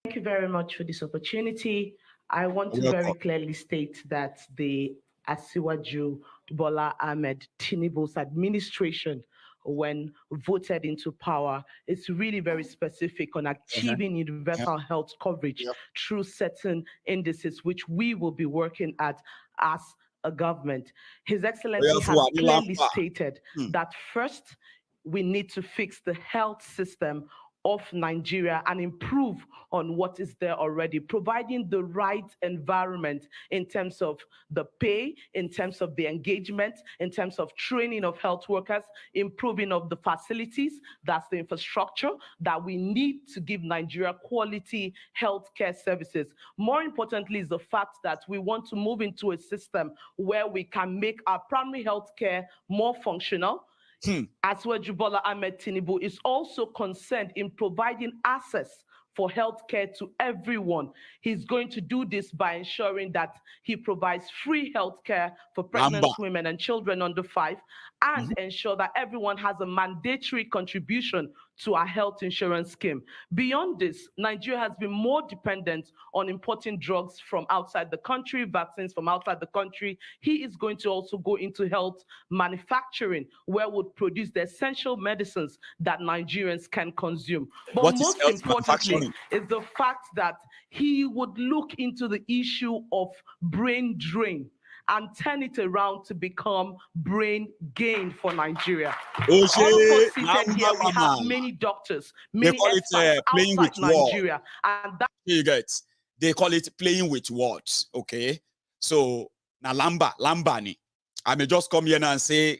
Speaker 16: Thank you very much for this opportunity. I want to very clearly state that the Asiwaju Bola Ahmed Tinubu's administration, when voted into power, is really very specific on achieving universal health coverage through certain indices, which we will be working at as a government. His Excellency has clearly stated that first, we need to fix the health system of Nigeria and improve on what is there already, providing the right environment in terms of the pay, in terms of the engagement, in terms of training of health workers, improving of the facilities, that's the infrastructure that we need to give Nigeria quality healthcare services. More importantly is the fact that we want to move into a system where we can make our primary healthcare more functional. Asiwaju Bola Ahmed Tinubu is also concerned in providing access for healthcare to everyone. He's going to do this by ensuring that he provides free healthcare for pregnant women and children under 5, and ensure that everyone has a mandatory contribution to our health insurance scheme. Beyond this, Nigeria has been more dependent on importing drugs from outside the country, vaccines from outside the country. He is going to also go into health manufacturing, where we'll produce the essential medicines that Nigerians can consume. But
Speaker 2: What is
Speaker 16: most
Speaker 2: health
Speaker 16: importantly
Speaker 2: manufacturing?
Speaker 16: is the fact that he would look into the issue of brain drain and turn it around to become brain gain for Nigeria. All of us seated here, we have many doctors, many
Speaker 2: call it,
Speaker 16: experts
Speaker 2: playing
Speaker 16: outside
Speaker 2: with words.
Speaker 16: Nigeria, and that
Speaker 2: You get, they call it playing with words, okay? So, now lamba ni. I may just come here now and say,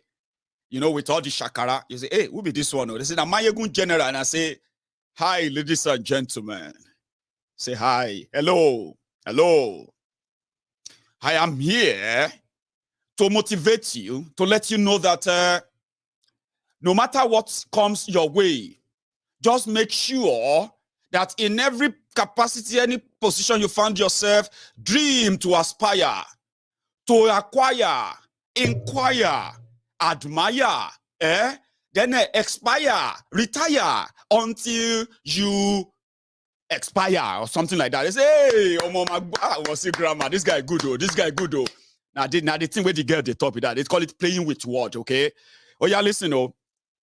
Speaker 2: you know, with all the shakara, you say, hey, who be this one? They say, now Maiyegun general, and I say, hi, ladies and gentlemen. Say hi, hello, hello. I am here to motivate you, to let you know that no matter what comes your way, just make sure that in every capacity, any position you find yourself, dream to aspire, to acquire, inquire, admire, then expire, retire until you expire or something like that. They say, hey, I was see grammar. This guy good oh, this guy good oh. Now the thing where the girl they top with that. They call it playing with words, okay? Oh yeah, listen oh.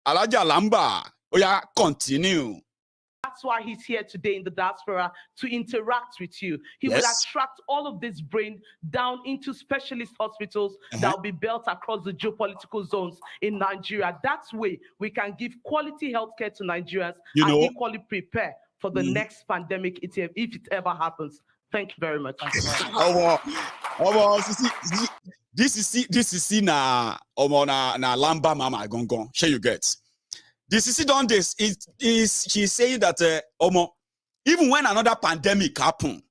Speaker 2: Alaja Lamba. Oh yeah, continue.
Speaker 16: That's why he's here today in the diaspora, to interact with you. He will attract all of this brain down into specialist hospitals that will be built across the geopolitical zones in Nigeria. That's way we can give quality healthcare to Nigerians and equally prepare for the next pandemic if it ever happens. Thank you very much.
Speaker 2: This is na lamba mama gongon. Share you get. This is done this she's saying that even when another pandemic happen,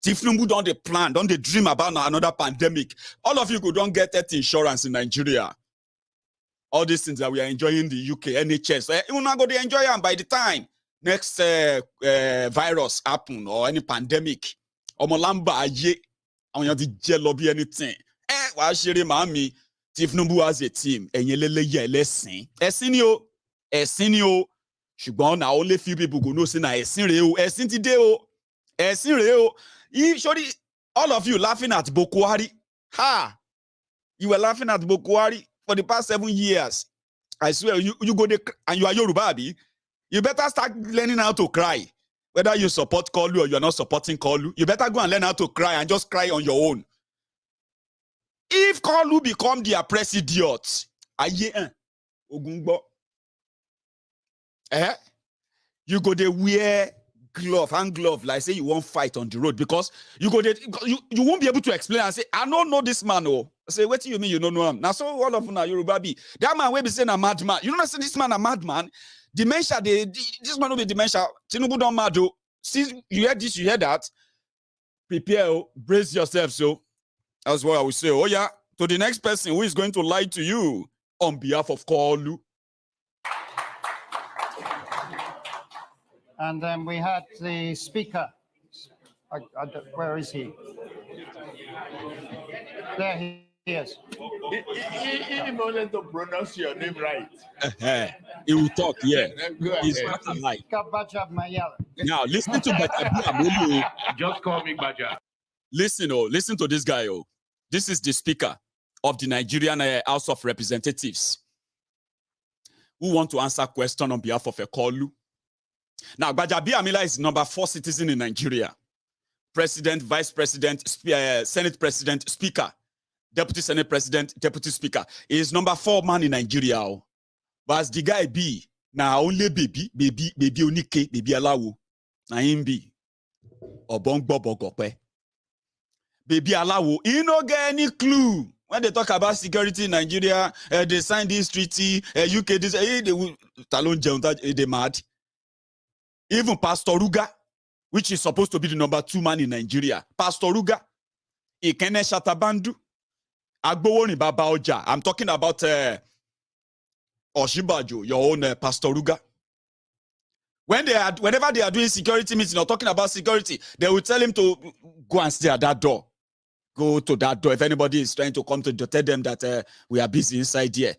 Speaker 2: Tinubu don't they plan, don't they dream about another pandemic. All of you go don't get that insurance in Nigeria. All these things that we are enjoying in the UK, NHS, you not go to enjoy them by the time next virus happen or any pandemic. Omolamba ye, on your jello be anything. Wa shere mami, Tinubu has a team, and yelele ye lesson. Esinio, ṣùgbọ́n na only few people go know say na ẹ̀sìn rèé o, ẹ̀sìn ti dé o, ẹ̀sìn rèé o. Surely all of you laughing at Boko Haram. Ha! You were laughing at Boko Haram for the past 7 years. I swear, you go there and you are Yoruba, abi. You better start learning how to cry. Whether you support Kolu or you're not supporting Kolu, you better go and learn how to cry and just cry on your own. If Kolu become the oppressed idiot, Ogungbo. You go there wear hand glove, like say you won't fight on the road because you go there, you won't be able to explain and say, I don't know this man. Oh, I say, what do you mean you don't know him? Now, so all of you are Yoruba be. That man will be saying a madman. You don't say this man a madman. Dementia, this man will be dementia. Tinubu don't mad. See, you hear this, you hear that. Prepare, brace yourself. So that's what I will say. Oh, yeah, to the next person who is going to lie to you on behalf of Kolu.
Speaker 11: And then we had the speaker. Where is he? There he is.
Speaker 20: In order to pronounce your name right.
Speaker 2: He will talk, yeah. He's not alive. Now, listen to Baja.
Speaker 7: Just call me Baja.
Speaker 2: Listen to this guy. This is the speaker of the Nigerian House of Representatives who want to answer question on behalf of a Kolu. Now, Gbajabiamila is number 4 citizen in Nigeria. President, Vice President, Senate President, Speaker, Deputy Senate President, Deputy Speaker. He is number 4 man in Nigeria. But as the guy be, now only baby onike, baby alawo. Na him be. Obongbo bogope. Baby alawo, he no get any clue. When they talk about security in Nigeria, they signed this treaty, UK, this, they will talon jeunta, they mad. Even Pastor Ruga, which is supposed to be the number 2 man in Nigeria. Pastor Ruga, Ikene Shatabandu, Agbowoni Baba Oja. I'm talking about Oshibajo, your own Pastor Ruga. Whenever they are doing security meeting or talking about security, they will tell him to go and stay at that door. Go to that door. If anybody is trying to come to tell them that we are busy inside here.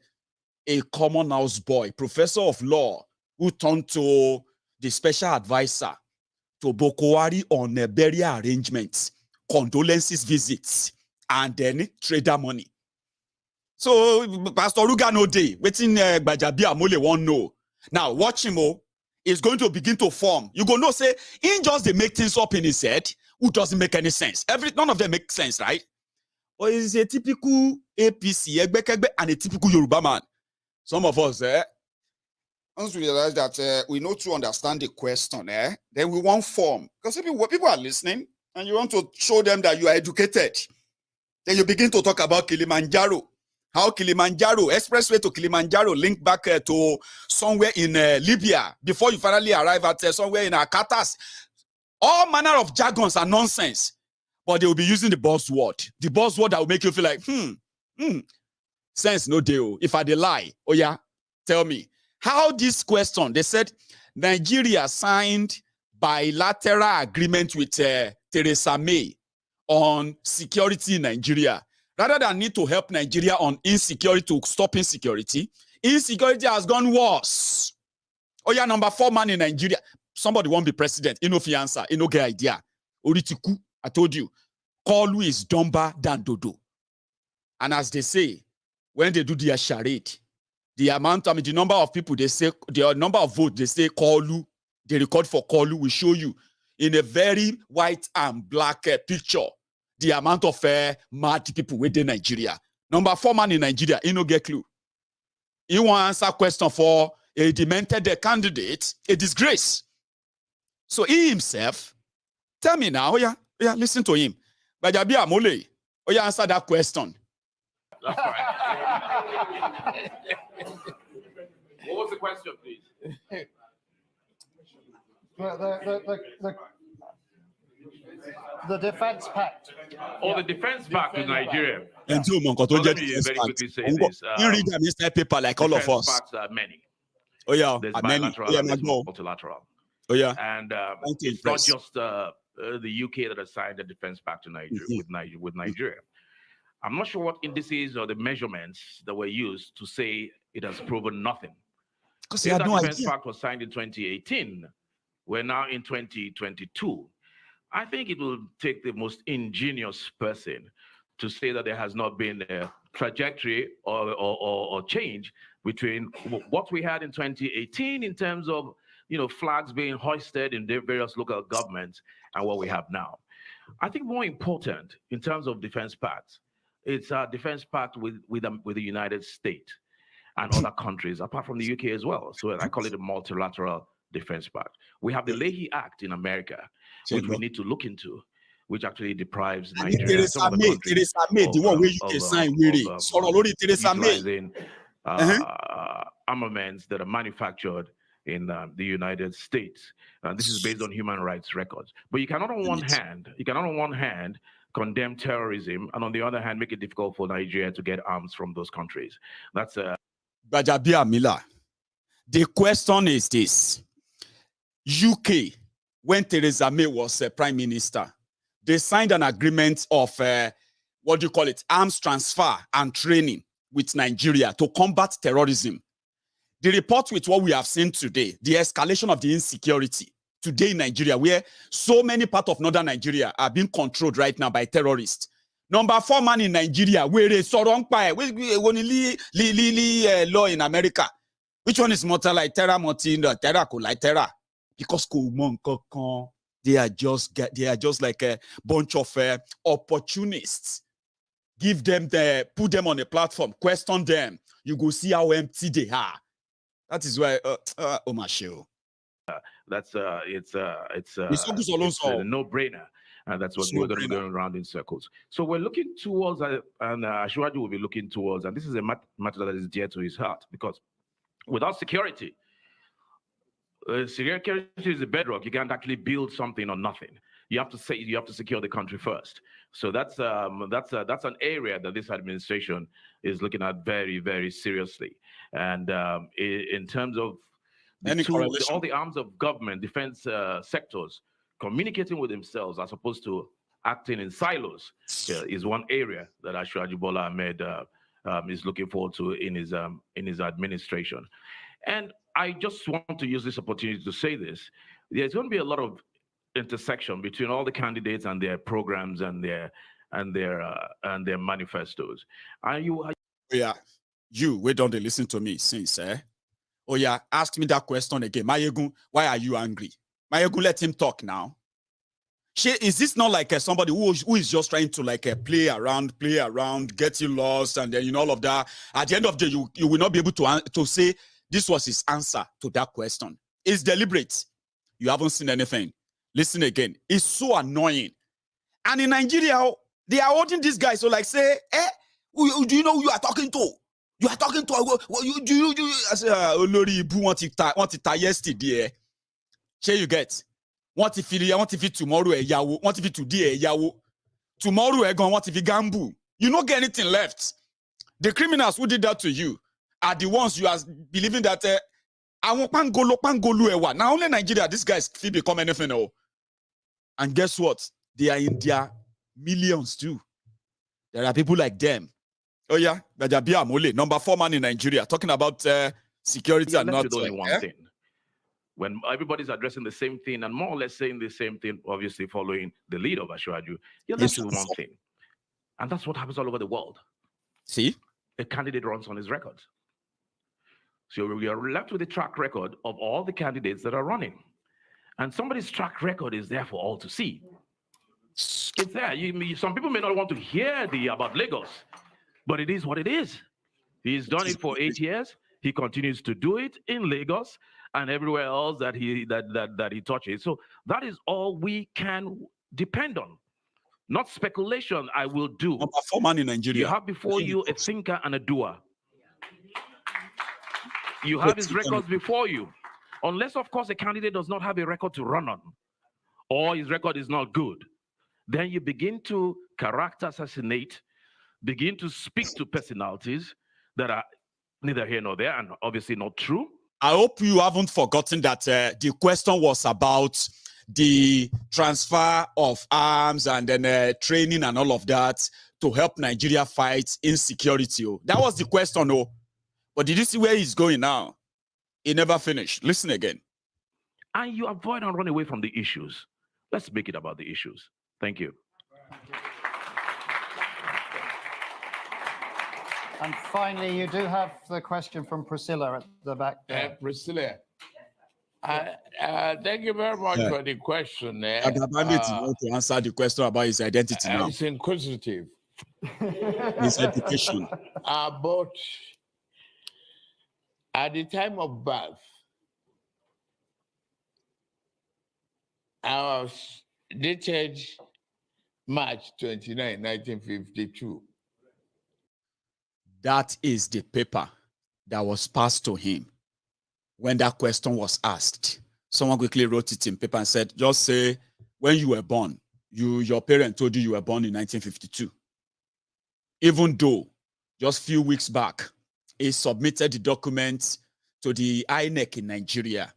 Speaker 2: a common house boy, professor of law, who turned to the special advisor to Bokwari on burial arrangements, condolences visits, and then trader money. So Pastor Ruga no day, waiting Gbajabia Mole won't know. Now watch him, is going to begin to form. You go know say, he just they make things up in his head, who doesn't make any sense. None of them make sense, right? Or is a typical APC, and a typical Yoruba man. Some of us, once we realize that we know to understand the question, then we won't form. Because people are listening, and you want to show them that you are educated. Then you begin to talk about Kilimanjaro. How Kilimanjaro, expressway to Kilimanjaro, link back to somewhere in Libya before you finally arrive at somewhere in Akatas. All manner of jargons are nonsense. But they will be using the buzzword. The buzzword that will make you feel like, sense no deal. If I dey lie, oh yeah, tell me. How this question, they said, Nigeria signed bilateral agreement with Theresa May on security in Nigeria. Rather than need to help Nigeria on insecurity to stop insecurity, insecurity has gone worse. Oh yeah, number 4 man in Nigeria. Somebody won't be president. You know, fianza. You know, get idea. Oritiku, I told you. Kolu is dumber than Dodo. And as they say, when they do their charade, the amount, the number of people they say, the number of votes they say Kolu, they record for Kolu will show you in a very white and black picture the amount of mad people within Nigeria. Number 4 man in Nigeria, he no get clue. He want answer question for a demented candidate, a disgrace. So he himself, tell me now, oh yeah, listen to him. Bajabi Amole, oh yeah, answer that question.
Speaker 7: That's right. What was the question, please?
Speaker 11: The defense pact.
Speaker 7: Oh, the defense pact with Nigeria.
Speaker 2: And
Speaker 7: So let me very quickly say this.
Speaker 2: You read them inside paper like all of
Speaker 7: defense
Speaker 2: us.
Speaker 7: pacts are many.
Speaker 2: Oh yeah,
Speaker 7: There's
Speaker 2: many.
Speaker 7: bilateral and there's multilateral.
Speaker 2: Oh yeah.
Speaker 7: And it's not just the UK that has signed the defense pact to Nigeria, with Nigeria. I'm not sure what indices or the measurements that were used to say it has proven nothing.
Speaker 2: Because
Speaker 7: If
Speaker 2: they had
Speaker 7: that
Speaker 2: no
Speaker 7: defense
Speaker 2: idea.
Speaker 7: pact was signed in 2018, we're now in 2022. I think it will take the most ingenious person to say that there has not been a trajectory or change between what we had in 2018 in terms of flags being hoisted in the various local governments and what we have now. I think more important in terms of defense pacts, it's a defense pact with the United States and other countries, apart from the UK as well. So I call it a multilateral defense pact. We have the Leahy Act in America, which we need to look into, which actually deprives Nigeria and some other countries
Speaker 2: Theresa May, the one where you can sign with it. Theresa May.
Speaker 7: utilizing armaments that are manufactured in the United States. This is based on human rights records. But you cannot on one hand condemn terrorism and on the other hand make it difficult for Nigeria to get arms from those countries. That's
Speaker 2: Bajabia Miller. The question is this. UK, when Theresa May was prime minister, they signed an agreement of, arms transfer and training with Nigeria to combat terrorism. The report with what we have seen today, the escalation of the insecurity today in Nigeria, where so many parts of northern Nigeria are being controlled right now by terrorists. Number 4 man in Nigeria, where is Sorong Pai, law in America. Which one is more like terror, terror, like terror? Because they are just like a bunch of opportunists. Give them put them on a platform, question them. You go see how empty they are. That is why
Speaker 7: it's a no-brainer. And that's what we're going to be going around in circles. So we're looking towards, and Ashwaju will be looking towards, and this is a matter that is dear to his heart, because without security, security is the bedrock. You can't actually build something on nothing. You have to secure the country first. So that's an area that this administration is looking at very, very seriously. And in terms of all the arms of government, defense sectors communicating with themselves as opposed to acting in silos is one area that Ashwaji Bola Ahmed
Speaker 13: is looking forward to in his administration. And I just want to use this opportunity to say this. There's going to be a lot of intersection between all the candidates and their programs and their manifestos.
Speaker 2: Yeah, we don't listen to me since, eh? Oh yeah, ask me that question again. Maiyegun, why are you angry? Maiyegun, let him talk now. Is this not like somebody who is just trying to like play around, get you lost, and then all of that? At the end of the day, you will not be able to say this was his answer to that question. It's deliberate. You haven't seen anything. Listen again. It's so annoying. And in Nigeria, they are holding this guy. So like say, do you know who you are talking to? You are talking to I say, Olori Ibu want it yesterday. Here you get. Want if it tomorrow yawo, want if it today yawo. Tomorrow gone, want if it gamble. You don't get anything left. The criminals who did that to you are the ones you are believing that now only Nigeria, these guys feel become anything. And guess what? They are in their millions too. There are people like them. Oh yeah, number 4 man in Nigeria, talking about security and not
Speaker 13: only one thing. When everybody's addressing the same thing and more or less saying the same thing, obviously following the lead of Ashwaju, you're left with one thing. And that's what happens all over the world.
Speaker 2: See?
Speaker 13: A candidate runs on his record. So we are left with a track record of all the candidates that are running. And somebody's track record is there for all to see. It's there. Some people may not want to hear about Lagos, but it is what it is. He's done it for 8 years. He continues to do it in Lagos and everywhere else that he touches. So that is all we can depend on. Not speculation. I will do.
Speaker 2: Number 4 man in Nigeria.
Speaker 13: You have before you a thinker and a doer. You have his records before you. Unless, of course, a candidate does not have a record to run on, or his record is not good, then you begin to character assassinate, begin to speak to personalities that are neither here nor there and obviously not true.
Speaker 2: I hope you haven't forgotten that the question was about the transfer of arms and then training and all of that to help Nigeria fight insecurity. That was the question, But did you see where he's going now? He never finished. Listen again.
Speaker 13: And you avoid and run away from the issues. Let's make it about the issues. Thank you.
Speaker 11: And finally, you do have the question from Priscilla at the back there.
Speaker 8: Priscilla, thank you very much for the question.
Speaker 2: Want to answer the question about his identity now.
Speaker 8: It's inquisitive.
Speaker 2: His education.
Speaker 8: But at the time of birth, I was dated March 29, 1952.
Speaker 2: That is the paper that was passed to him when that question was asked. Someone quickly wrote it in paper and said, just say when you were born, your parent told you were born in 1952. Even though just a few weeks back, he submitted the document to the INEC in Nigeria,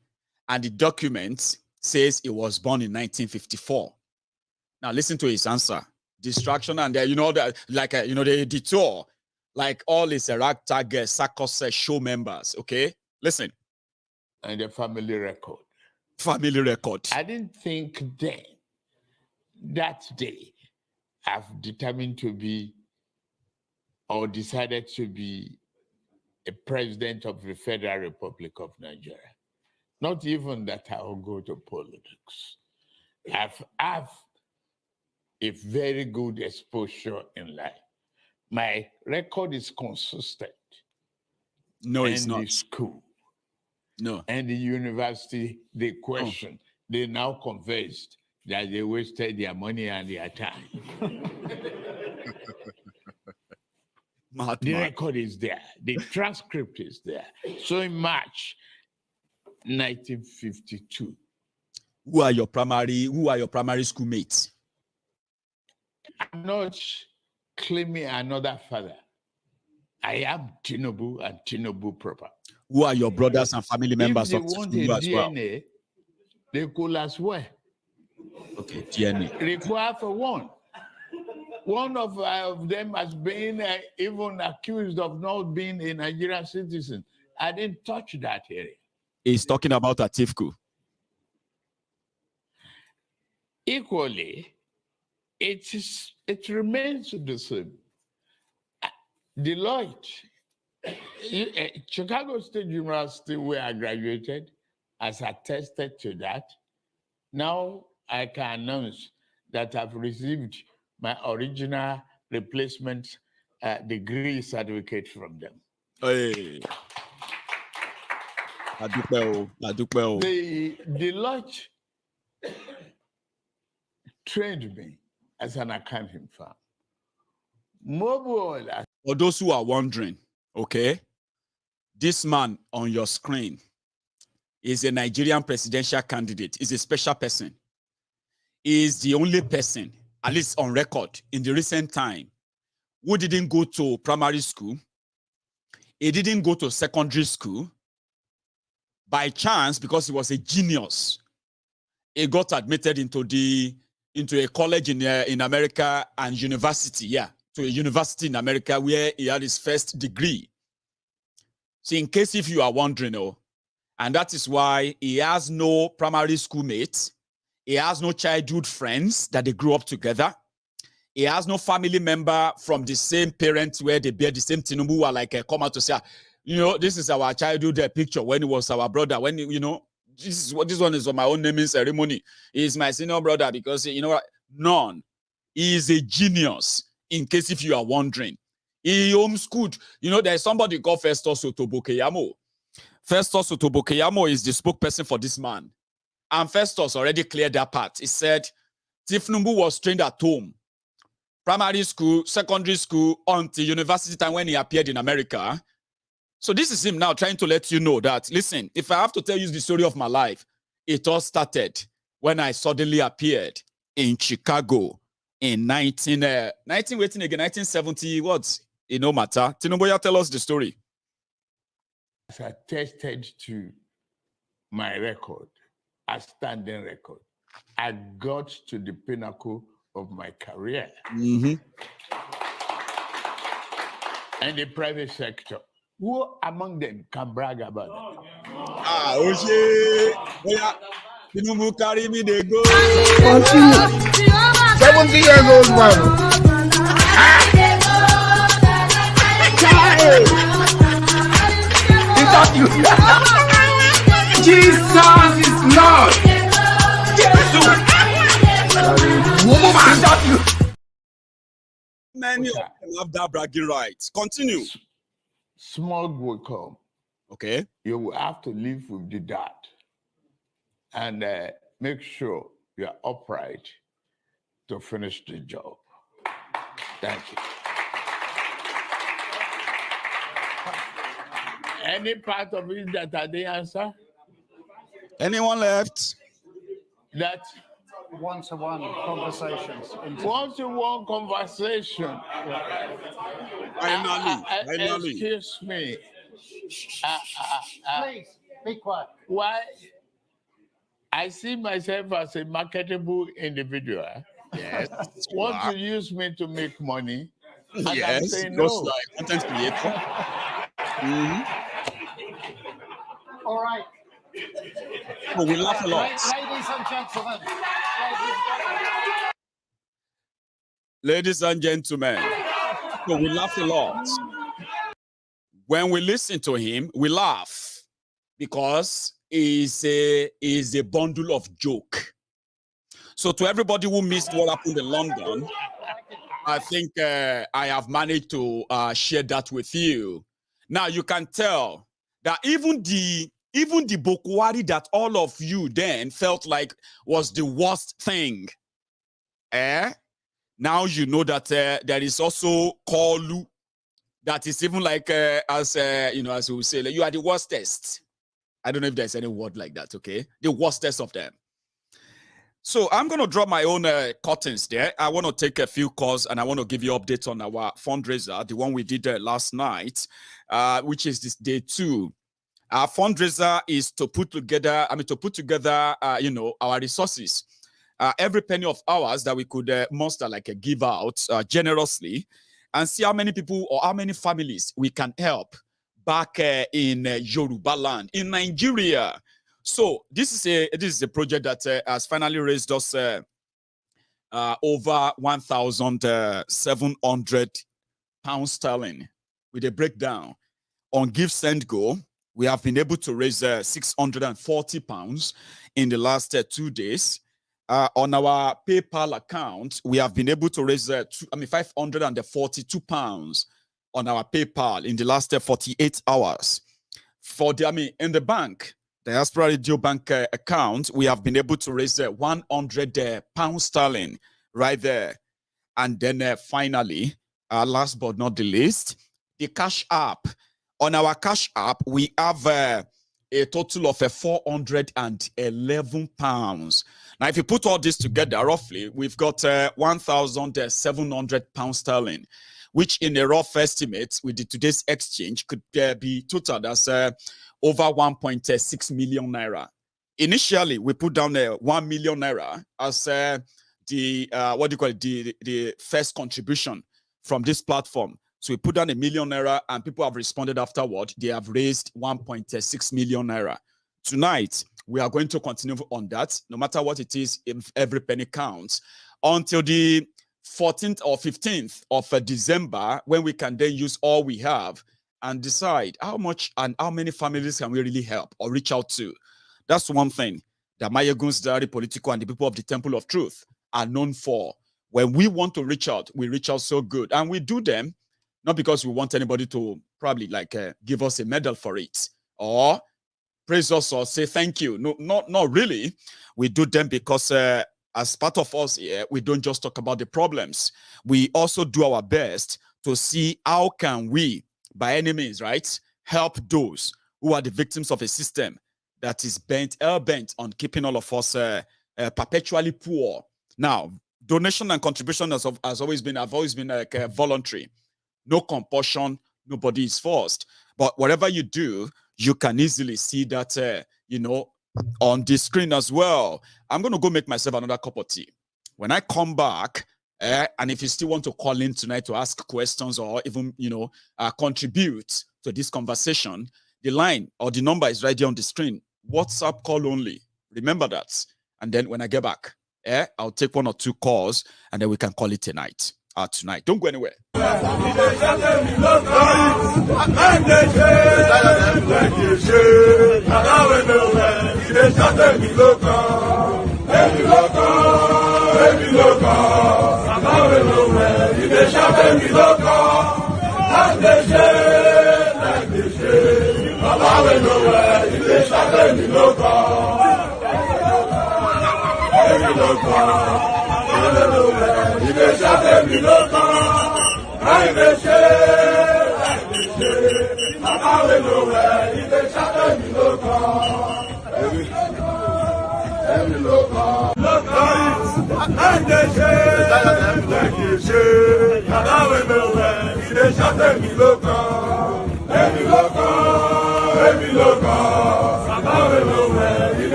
Speaker 2: and the document says he was born in 1954. Now listen to his answer. Distraction and the detour. Like all his ragtag circus show members, okay? Listen.
Speaker 8: And the family record.
Speaker 2: Family record.
Speaker 8: I didn't think then, that day, I've determined to be or decided to be a president of the Federal Republic of Nigeria. Not even that I will go to politics. I have a very good exposure in life. My record is consistent.
Speaker 2: No, it's not.
Speaker 8: And the school.
Speaker 2: No.
Speaker 8: And the university, they question. They now convinced that they wasted their money and their time. The record is there. The transcript is there. So in March 1952.
Speaker 2: Who are your primary school mates?
Speaker 8: I'm not claiming another father. I am Tinubu and Tinubu proper.
Speaker 2: Who are your brothers and family members of Tinubu as well?
Speaker 8: DNA, they could as well.
Speaker 2: Okay, DNA.
Speaker 8: Require for one.
Speaker 20: one of them has been even accused of not being a Nigerian citizen. I didn't touch that area.
Speaker 2: He's talking about Atifku.
Speaker 20: Equally, it remains the same. Deloitte, Chicago State University, where I graduated, has attested to that. Now I can announce that I've received my original replacement degree certificate from them.
Speaker 2: Hey.
Speaker 20: The Deloitte trained me as an accounting firm. Mobile.
Speaker 2: For those who are wondering, okay, this man on your screen is a Nigerian presidential candidate. He's a special person. He is the only person, at least on record, in the recent time, who didn't go to primary school. He didn't go to secondary school. By chance, because he was a genius, he got admitted into a college in America and university, to a university in America where he had his first degree. So in case if you are wondering, and that is why he has no primary school mates, he has no childhood friends that they grew up together, he has no family member from the same parents where they bear the same Tinubu who are like come out to say, this is our childhood picture when he was our brother, when this one is on my own naming ceremony. He is my senior brother because none. He is a genius. In case if you are wondering, he homeschooled. There's somebody called Festus Otobokeyamo. Festus Otobokeyamo is the spokesperson for this man, and Festus already cleared that part. He said Tinubu was trained at home, primary school, secondary school, until university time when he appeared in America. So this is him now trying to let you know that, listen, if I have to tell you the story of my life, it all started when I suddenly appeared in Chicago in 1970, what? It no matter. Tinubu, tell us the story.
Speaker 20: As I attested to my record, a standing record, I got to the pinnacle of my career. In the private sector. Who among them can brag about that?
Speaker 2: Tinubu carry me, they go.
Speaker 20: 70 years old man. Is that you?
Speaker 5: Jesus is Lord.
Speaker 20: Is that you?
Speaker 2: Many of them have that bragging rights. Continue.
Speaker 20: Smog will come.
Speaker 2: Okay.
Speaker 20: You will have to live with the dad and make sure you are upright to finish the job. Thank you. Any part of it that I didn't answer?
Speaker 2: Anyone left?
Speaker 20: That
Speaker 11: one-to-one conversations.
Speaker 20: One-to-one conversation.
Speaker 2: Finally.
Speaker 20: Excuse me.
Speaker 11: Please, be quiet.
Speaker 20: Why? I see myself as a marketable individual.
Speaker 2: Yes.
Speaker 20: Want to use me to make money? And I'm
Speaker 2: Yes.
Speaker 20: saying
Speaker 2: Just
Speaker 20: no.
Speaker 2: like content creator.
Speaker 11: All right.
Speaker 2: Oh, we laugh a lot.
Speaker 11: Ladies and gentlemen.
Speaker 2: Ladies and gentlemen. So we laugh a lot. When we listen to him, we laugh because he's a bundle of joke. So to everybody who missed what happened in London, I think I have managed to share that with you. Now you can tell that even the Bokwari that all of you then felt like was the worst thing, now you know that there is also Kolu that is even like as we will say, like, you are the worstest. I don't know if there's any word like that. Okay, the worstest of them. So I'm going to draw my own curtains there. I want to take a few calls and I want to give you updates on our fundraiser, the one we did last night, which is this day 2. Our fundraiser is to put together, our resources every penny of ours that we could muster, like a give out generously, and see how many people or how many families we can help back in Yoruba land, in Nigeria. So this is a project that has finally raised us over 1,700 pounds sterling. With a breakdown on Give Send Go, we have been able to raise 640 pounds in the last 2 days. On our PayPal account, we have been able to raise 542 pounds on our PayPal in the last 48 hours. In the bank, the Diaspora Radio Bank account, we have been able to raise 100 pounds sterling right there. And then finally, last but not the least, the Cash App. On our Cash App, we have a total of 411 pounds. Now, if you put all this together, roughly, we've got 1,700 pounds sterling, which in a rough estimate with today's exchange could be totaled as over 1.6 million naira. Initially, we put down 1 million naira as the first contribution from this platform. So we put down 1 million naira and people have responded afterward. They have raised 1.6 million naira. Tonight, we are going to continue on that. No matter what it is, every penny counts until the 14th or 15th of December, when we can then use all we have and decide how much and how many families can we really help or reach out to. That's one thing that MaiyegunsDiary, Politico, and the people of the Temple of Truth are known for. When we want to reach out, we reach out so good. And we do them not because we want anybody to probably give us a medal for it or praise us or say thank you. No, not really. We do them because as part of us here, we don't just talk about the problems. We also do our best to see how can we, by any means, right, help those who are the victims of a system that is hell-bent on keeping all of us perpetually poor. Now, donation and contribution have always been voluntary. No compulsion, nobody is forced. But whatever you do, you can easily see that, on the screen as well. I'm going to go make myself another cup of tea. When I come back, and if you still want to call in tonight to ask questions or even, contribute to this conversation, the line or the number is right there on the screen. WhatsApp call only. Remember that. And then when I get back, I'll take 1 or 2 calls and then we can call it tonight. Don't go anywhere.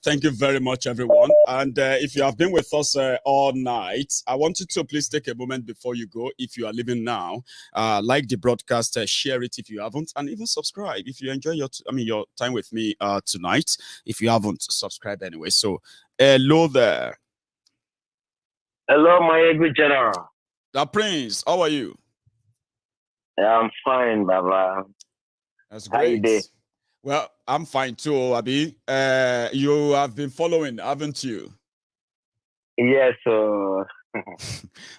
Speaker 2: Thank you very much, everyone. And if you have been with us all night, I want you to please take a moment before you go. If you are leaving now, like the broadcast, share it if you haven't, and even subscribe if you enjoy your time with me tonight. If you haven't, subscribe anyway. So, hello there.
Speaker 5: Hello, Maiyegun General.
Speaker 2: The Prince, how are you?
Speaker 5: I'm fine, Baba.
Speaker 2: That's
Speaker 5: How you
Speaker 2: great.
Speaker 5: doing?
Speaker 2: Well, I'm fine too, Abi. You have been following, haven't you?
Speaker 5: Yes, so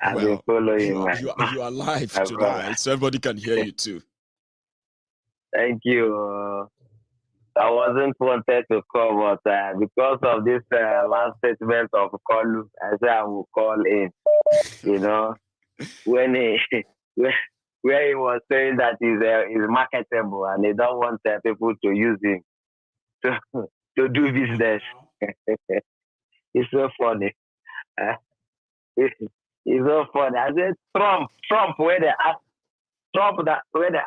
Speaker 5: I've been following.
Speaker 2: You are live
Speaker 5: my
Speaker 2: tonight,
Speaker 5: brother.
Speaker 2: so everybody can hear you too.
Speaker 5: Thank you. I wasn't wanted to call, but because of this last statement of Kolu, I said I will call in. You know, when where he was saying that he's marketable and they don't want people to use him to do business. It's so funny. It's so funny. I said Trump where they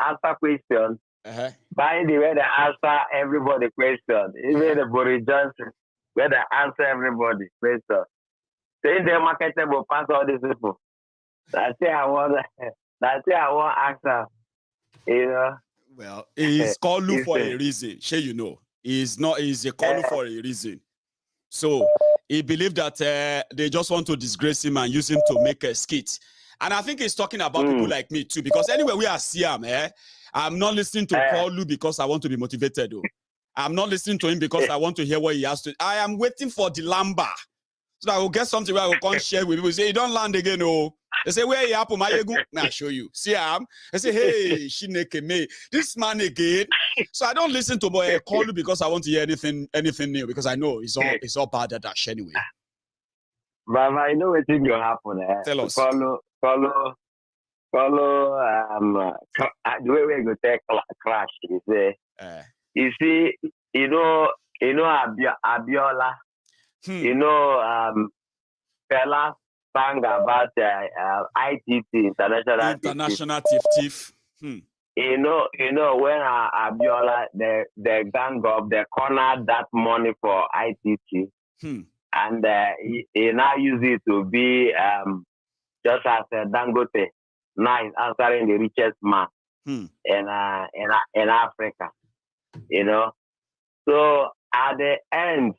Speaker 5: answer questions. By the way, they answer everybody question. Even the Boris Johnson, where they answer everybody question. Saying they're marketable pass all these people. That's it. I want answer. You know.
Speaker 2: Well, he's called you for a reason. Sure, you know. He's a call for a reason. So he believed that they just want to disgrace him and use him to make a skit. And I think he's talking about people like me too. Because anyway, we are Siam, I'm not listening to Kolu because I want to be motivated. Though. I'm not listening to him because I want to hear what he has to. I am waiting for the lamba. So I will get something where I will come share with people. Say, you don't land again, oh. They say, where you happen, Maiyegun? Now show you. See, they say, hey, Shineke me, this man again. So I don't listen to Kolu because I want to hear anything new because I know it's all bad at that anyway.
Speaker 5: But I know what thing will happen.
Speaker 2: Tell us.
Speaker 5: Kolu. The way we go take crash. You see, you know Abiola. You know, Fela sang about ITT,
Speaker 2: International Tif.
Speaker 5: You know, when Abiola, the gang up, they cornered that money for ITT. And he now use it to be just as Dangote. Now he's answering the richest man in Africa. You know, so at the end,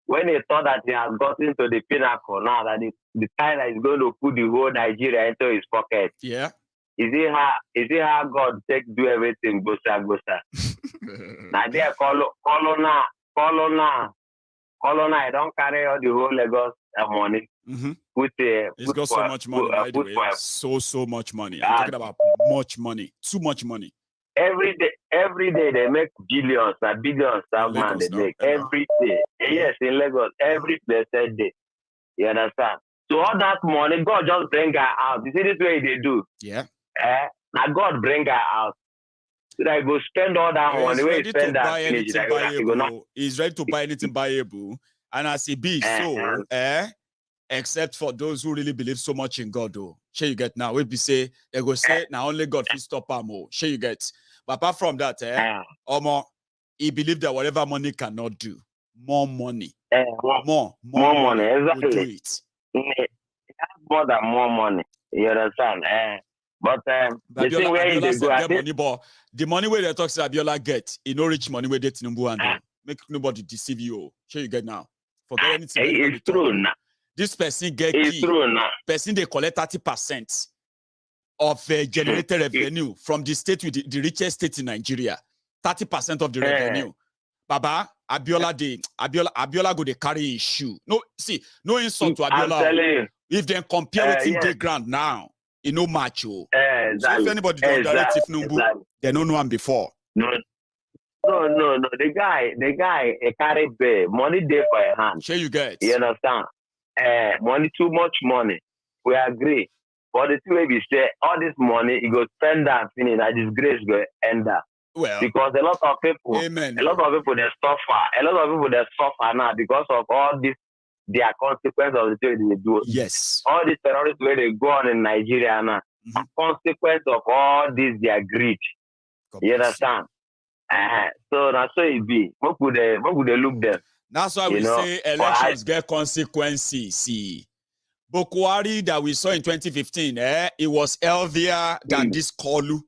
Speaker 5: when he thought that he has gotten to the pinnacle, now that the time that he's going to put the whole Nigeria into his pocket.
Speaker 2: Yeah.
Speaker 5: Is it how God do everything? Gosa. Now there, Colonna, I don't carry all the whole Lagos money.
Speaker 2: He's got so much money, by the way. So much money. I'm talking about much money. Too much money.
Speaker 5: Every day they make billions that man they make. Every day. Yes, in Lagos, every blessed day. You understand? So all that money, God just bring her out. You see this way they do?
Speaker 2: Yeah.
Speaker 5: Now God bring her out. So I go spend all that money.
Speaker 2: He's
Speaker 5: Where
Speaker 2: ready
Speaker 5: you
Speaker 2: to
Speaker 5: spend that
Speaker 2: buy
Speaker 5: finish,
Speaker 2: anything
Speaker 5: not.
Speaker 2: buyable. He's ready to buy anything buyable. And as it be so, except for those who really believe so much in God, though. Sure you get now. We be say they go say now only God can stop him. Sure you get. But apart from that, Omo, he believed that whatever money cannot do, more money, more
Speaker 5: money.
Speaker 2: will do
Speaker 5: Exactly.
Speaker 2: it.
Speaker 5: More than more money. You understand? But the thing where
Speaker 2: Abiola
Speaker 5: they go,
Speaker 2: said get money, but the money where they talk to Abiola get, he no rich money where they Tinubu and make nobody deceive you. Sure you get now. Forget anything.
Speaker 5: It's true now.
Speaker 2: This person get
Speaker 5: It's
Speaker 2: key.
Speaker 5: true now.
Speaker 2: Person they collect 30% of generated revenue from the state with the richest state in Nigeria. 30% of the revenue. Baba, Abiola go they carry his shoe. No, see, no insult to Abiola.
Speaker 5: I'm telling you.
Speaker 2: If they compare with him day ground now, it no match. So if anybody don't direct if Tinubu, they don't know him before.
Speaker 5: No. The guy, a carry bay, money there for a hand.
Speaker 2: Sure you get.
Speaker 5: You understand? Money, too much money. We agree. But the thing we say, all this money, he go spend that finish, that disgrace go end up.
Speaker 2: Well,
Speaker 5: because a lot of people, they suffer. A lot of people they suffer now because of all this, their consequence of the thing they do.
Speaker 2: Yes.
Speaker 5: All these terrorists where they go on in Nigeria now, consequence of all this, their greed. You understand? So that's so it be. What could they look them?
Speaker 2: That's why we say elections get consequences. See, Bokwari that we saw in 2015, it was healthier than this Kolu.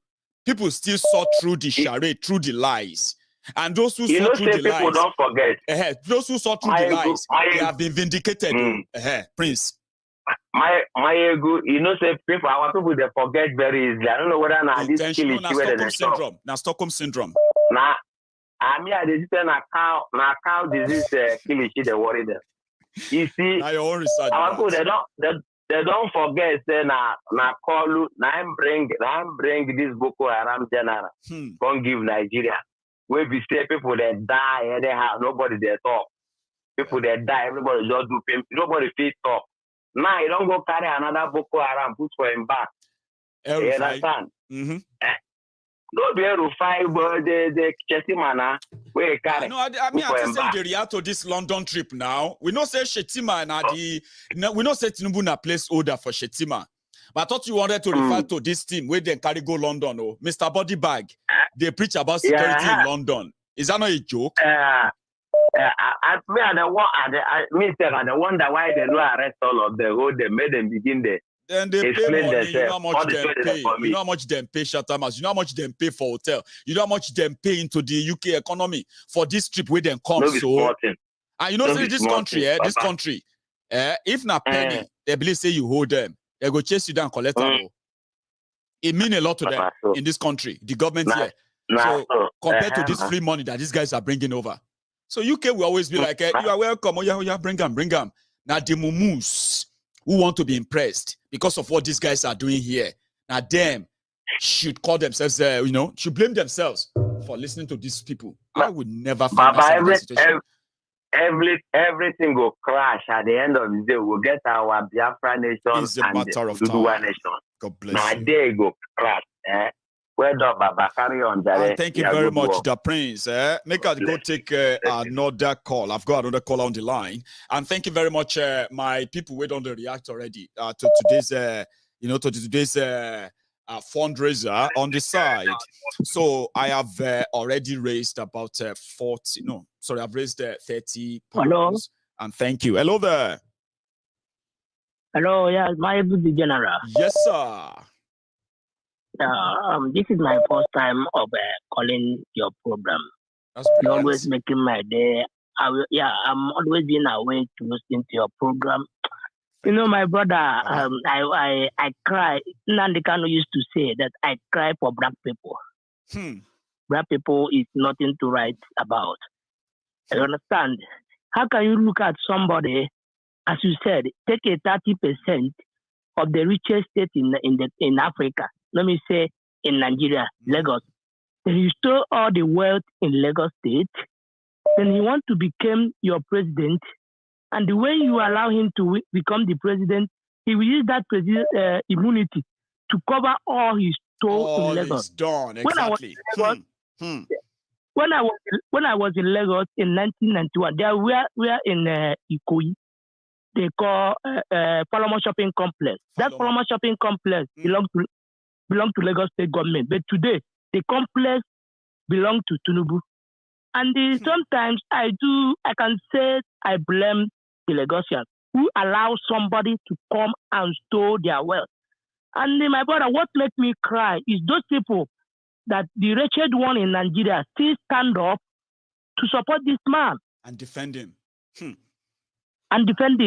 Speaker 2: People still saw through the charade, through the lies. And those who saw through the lies,
Speaker 5: don't forget.
Speaker 2: Those who saw through the lies, they have been vindicated. Prince.
Speaker 5: Maiyegun, say people, our people, they forget very easily. I don't know whether now this kill is
Speaker 2: Stockholm syndrome. Now Stockholm syndrome.
Speaker 5: Now, I mean, they say na cow disease kill is they worry them. You see,
Speaker 2: now your own research.
Speaker 5: Our people, they don't forget say na Kolu, na bring this Boko Haram general. Come give Nigeria. Where we say people that die anyhow, nobody they talk. People that die, everybody just do pain. Nobody feel talk. Now you don't go carry another Boko Haram, put for him back. You understand? Don't be able to fight the Chetimana where you carry.
Speaker 2: No, I mean, I just say they react to this London trip now. We not say Shetima we not say Tinubu na place order for Shetima. But I thought you wanted to refer to this team where they carry go London. Oh, Mr. Body Bag. They preach about security in London. Is that not a joke?
Speaker 5: I wonder why they don't arrest all of them. They made them begin there.
Speaker 2: Then they pay money. You know how much them pay. You know how much them pay Chatham. You know how much them pay for hotel. You know how much them pay into the UK economy for this trip where them come. So, and you know, say this country, this country, if not penny, they believe say you hold them. They go chase you down, collect them. It means a lot to them in this country, the government here. So compared to this free money that these guys are bringing over. So UK will always be like, you are welcome. Oh yeah, bring them. Now the mumus who want to be impressed because of what these guys are doing here. Now them should call themselves, should blame themselves for listening to these people. I would never find myself in that situation.
Speaker 5: Everything will crash at the end of the day. We'll get our Biafra nation
Speaker 2: it's a matter of time.
Speaker 5: Nation.
Speaker 2: God bless
Speaker 5: now
Speaker 2: you.
Speaker 5: They go crash. Well done, Baba. Carry on, Jare.
Speaker 2: Thank you very much, the Prince. Make us go take another call. I've got another call on the line. And thank you very much, my people. We don't react already to today's, fundraiser on the side. So I have already raised about 40. No, sorry, I've raised 30 pounds.
Speaker 6: Hello.
Speaker 2: And thank you. Hello there.
Speaker 6: Hello, yeah, Maiyegun General.
Speaker 2: Yes, sir.
Speaker 6: This is my first time of calling your program. You're always making my day. I'm always being awake to listen to your program. You know, my brother, I cry. Nnamdi Kanu used to say that I cry for black people. Black people is nothing to write about. I understand. How can you look at somebody, as you said, take a 30% of the richest state in Africa? Let me say in Nigeria, Lagos. Then you stole all the wealth in Lagos State. Then he wants to become your president. And the way you allow him to become the president, he will use that immunity to cover all his stole in Lagos.
Speaker 2: Is done. Exactly.
Speaker 6: When I was in Lagos in 1991, there we are in Ikoyi. They call Paloma Shopping Complex. That Paloma Shopping Complex belongs to Lagos State government. But today, the complex belongs to Tinubu. And sometimes I can say I blame the Lagosians who allow somebody to come and store their wealth. And my brother, what makes me cry is those people that the wretched one in Nigeria still stand up to support this man
Speaker 2: and defend him.
Speaker 6: And defend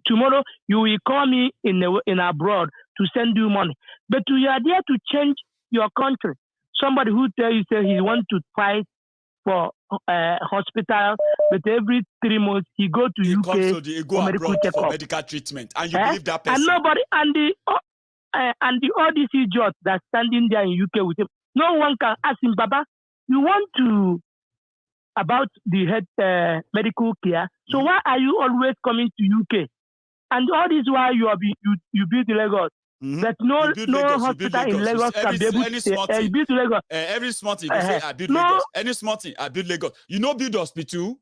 Speaker 6: tomorrow you will call me in abroad to send you money, but you are there to change your country. Somebody who tell you say he want to fight for hospital, but every 3 months he go to UK
Speaker 2: for medical checkup, for medical treatment, and you believe that person.
Speaker 6: And nobody and all these idiots that standing there in UK with him, no one can ask him, Baba, you want to about the health medical care. So why are you always coming to UK? And all this while you build Lagos. That no hospital in Lagos can be able to build Lagos.
Speaker 2: Every smart thing they say I build Lagos. Any smart thing I build Lagos. You know build hospital.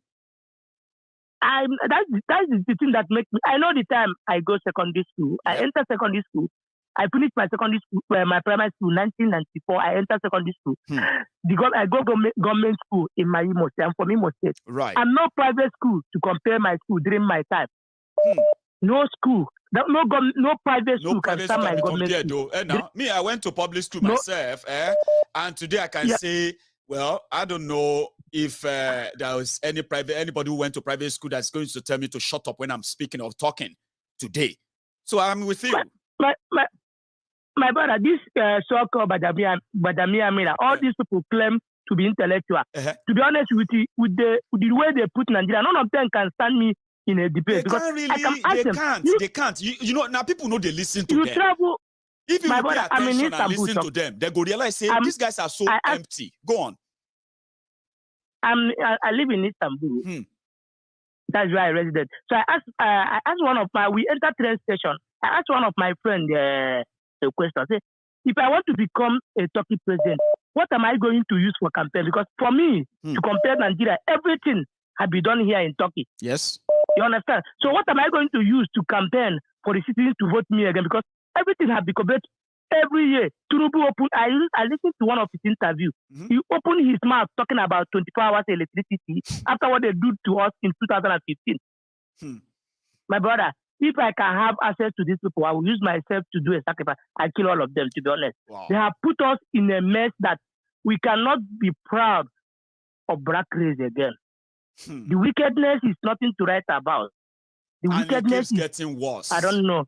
Speaker 6: That's the thing that makes me. I know the time I go secondary school. I enter secondary school. I finished my secondary school, my primary school, 1994. I entered secondary school. I go government school in Imo State. I'm from Imo State.
Speaker 2: Right.
Speaker 6: And no private school to compare my school during my time. No school. No private school can stand my government school.
Speaker 2: Now, me, I went to public school myself, and today I can say, well, I don't know if there was anybody who went to private school that's going to tell me to shut up when I'm speaking or talking today. So I'm with you.
Speaker 6: My brother, this so-called Badamia, all these people claim to be intellectual. To be honest with you, with the way they put Nigeria, none of them can stand me in a debate.
Speaker 2: They can't. You know, now people know they listen to them.
Speaker 6: Travel,
Speaker 2: if you pay attention and listen to them, they go realize, say, these guys are so empty. Go on.
Speaker 6: I live in Istanbul. That's where I resident. So I asked one of we entered train station. I asked one of my friends a question. I said, if I want to become a Turkey president, what am I going to use for campaign? Because for me, to compare Nigeria, everything had been done here in Turkey.
Speaker 2: Yes.
Speaker 6: You understand? So what am I going to use to campaign for the citizens to vote me again? Because everything has been compared every year. Tinubu opened, I listened to one of his interviews. He opened his mouth talking about 24 hours electricity after what they do to us in 2015. My brother, if I can have access to these people, I will use myself to do a sacrifice. I kill all of them, to be honest.
Speaker 2: Wow.
Speaker 6: They have put us in a mess that we cannot be proud of black race again. The wickedness is nothing to write about. The wickedness
Speaker 2: is getting worse.
Speaker 6: I don't know.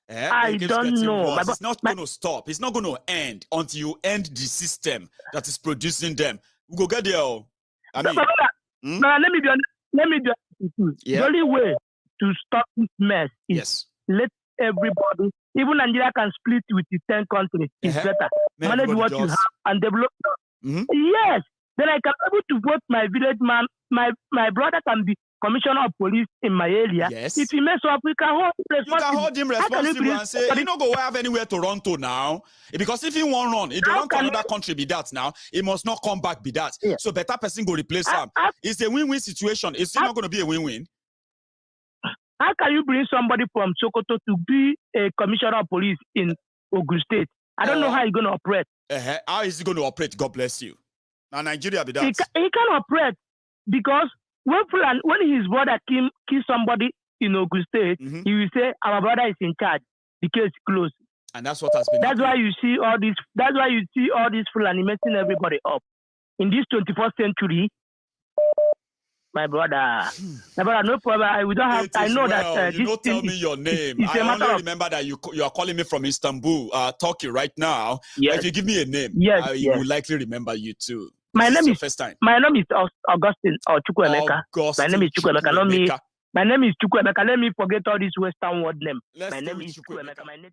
Speaker 6: I don't know.
Speaker 2: It's not going to stop. It's not going to end until you end the system that is producing them. We go get there. I mean,
Speaker 6: let me be honest. The only way to stop this mess is let everybody, even Nigeria can split with the 10 countries. It's better. Manage what you have and develop. Yes. Then I can be able to vote my village man. My brother can be commissioner of police in my area.
Speaker 2: Yes.
Speaker 6: If he mess up, we can hold him responsible.
Speaker 2: You can hold him responsible and say, he don't go have anywhere to run to now. Because if he won't run, if they run to another country be that now, he must not come back be that. Yeah. So better person go replace him. It's a win-win situation. It's not going to be a win-win.
Speaker 6: How can you bring somebody from Sokoto to be a commissioner of police in Ogun State? I don't know how he's going to operate.
Speaker 2: How is he going to operate? God bless you. Now Nigeria be that.
Speaker 6: He can operate because when his brother kill somebody in Ogun State, he will say, our brother is in charge. The case is closed.
Speaker 2: And that's what has been
Speaker 6: happening. Why you see all this. That's why you see all this Fulani messing everybody up. In this 21st century, my brother, no problem. We don't have. I know that.
Speaker 2: You don't tell me your name. I only remember that you are calling me from Istanbul, Turkey, right now. Yes. If you give me a name, I will likely remember you too.
Speaker 6: My name is
Speaker 2: first time.
Speaker 6: My name is Augustine or Chukwuemeka. My name is Chukwuemeka. My name is Chukwuemeka. Let me forget all this Western word name. My name is Chukwuemeka. My name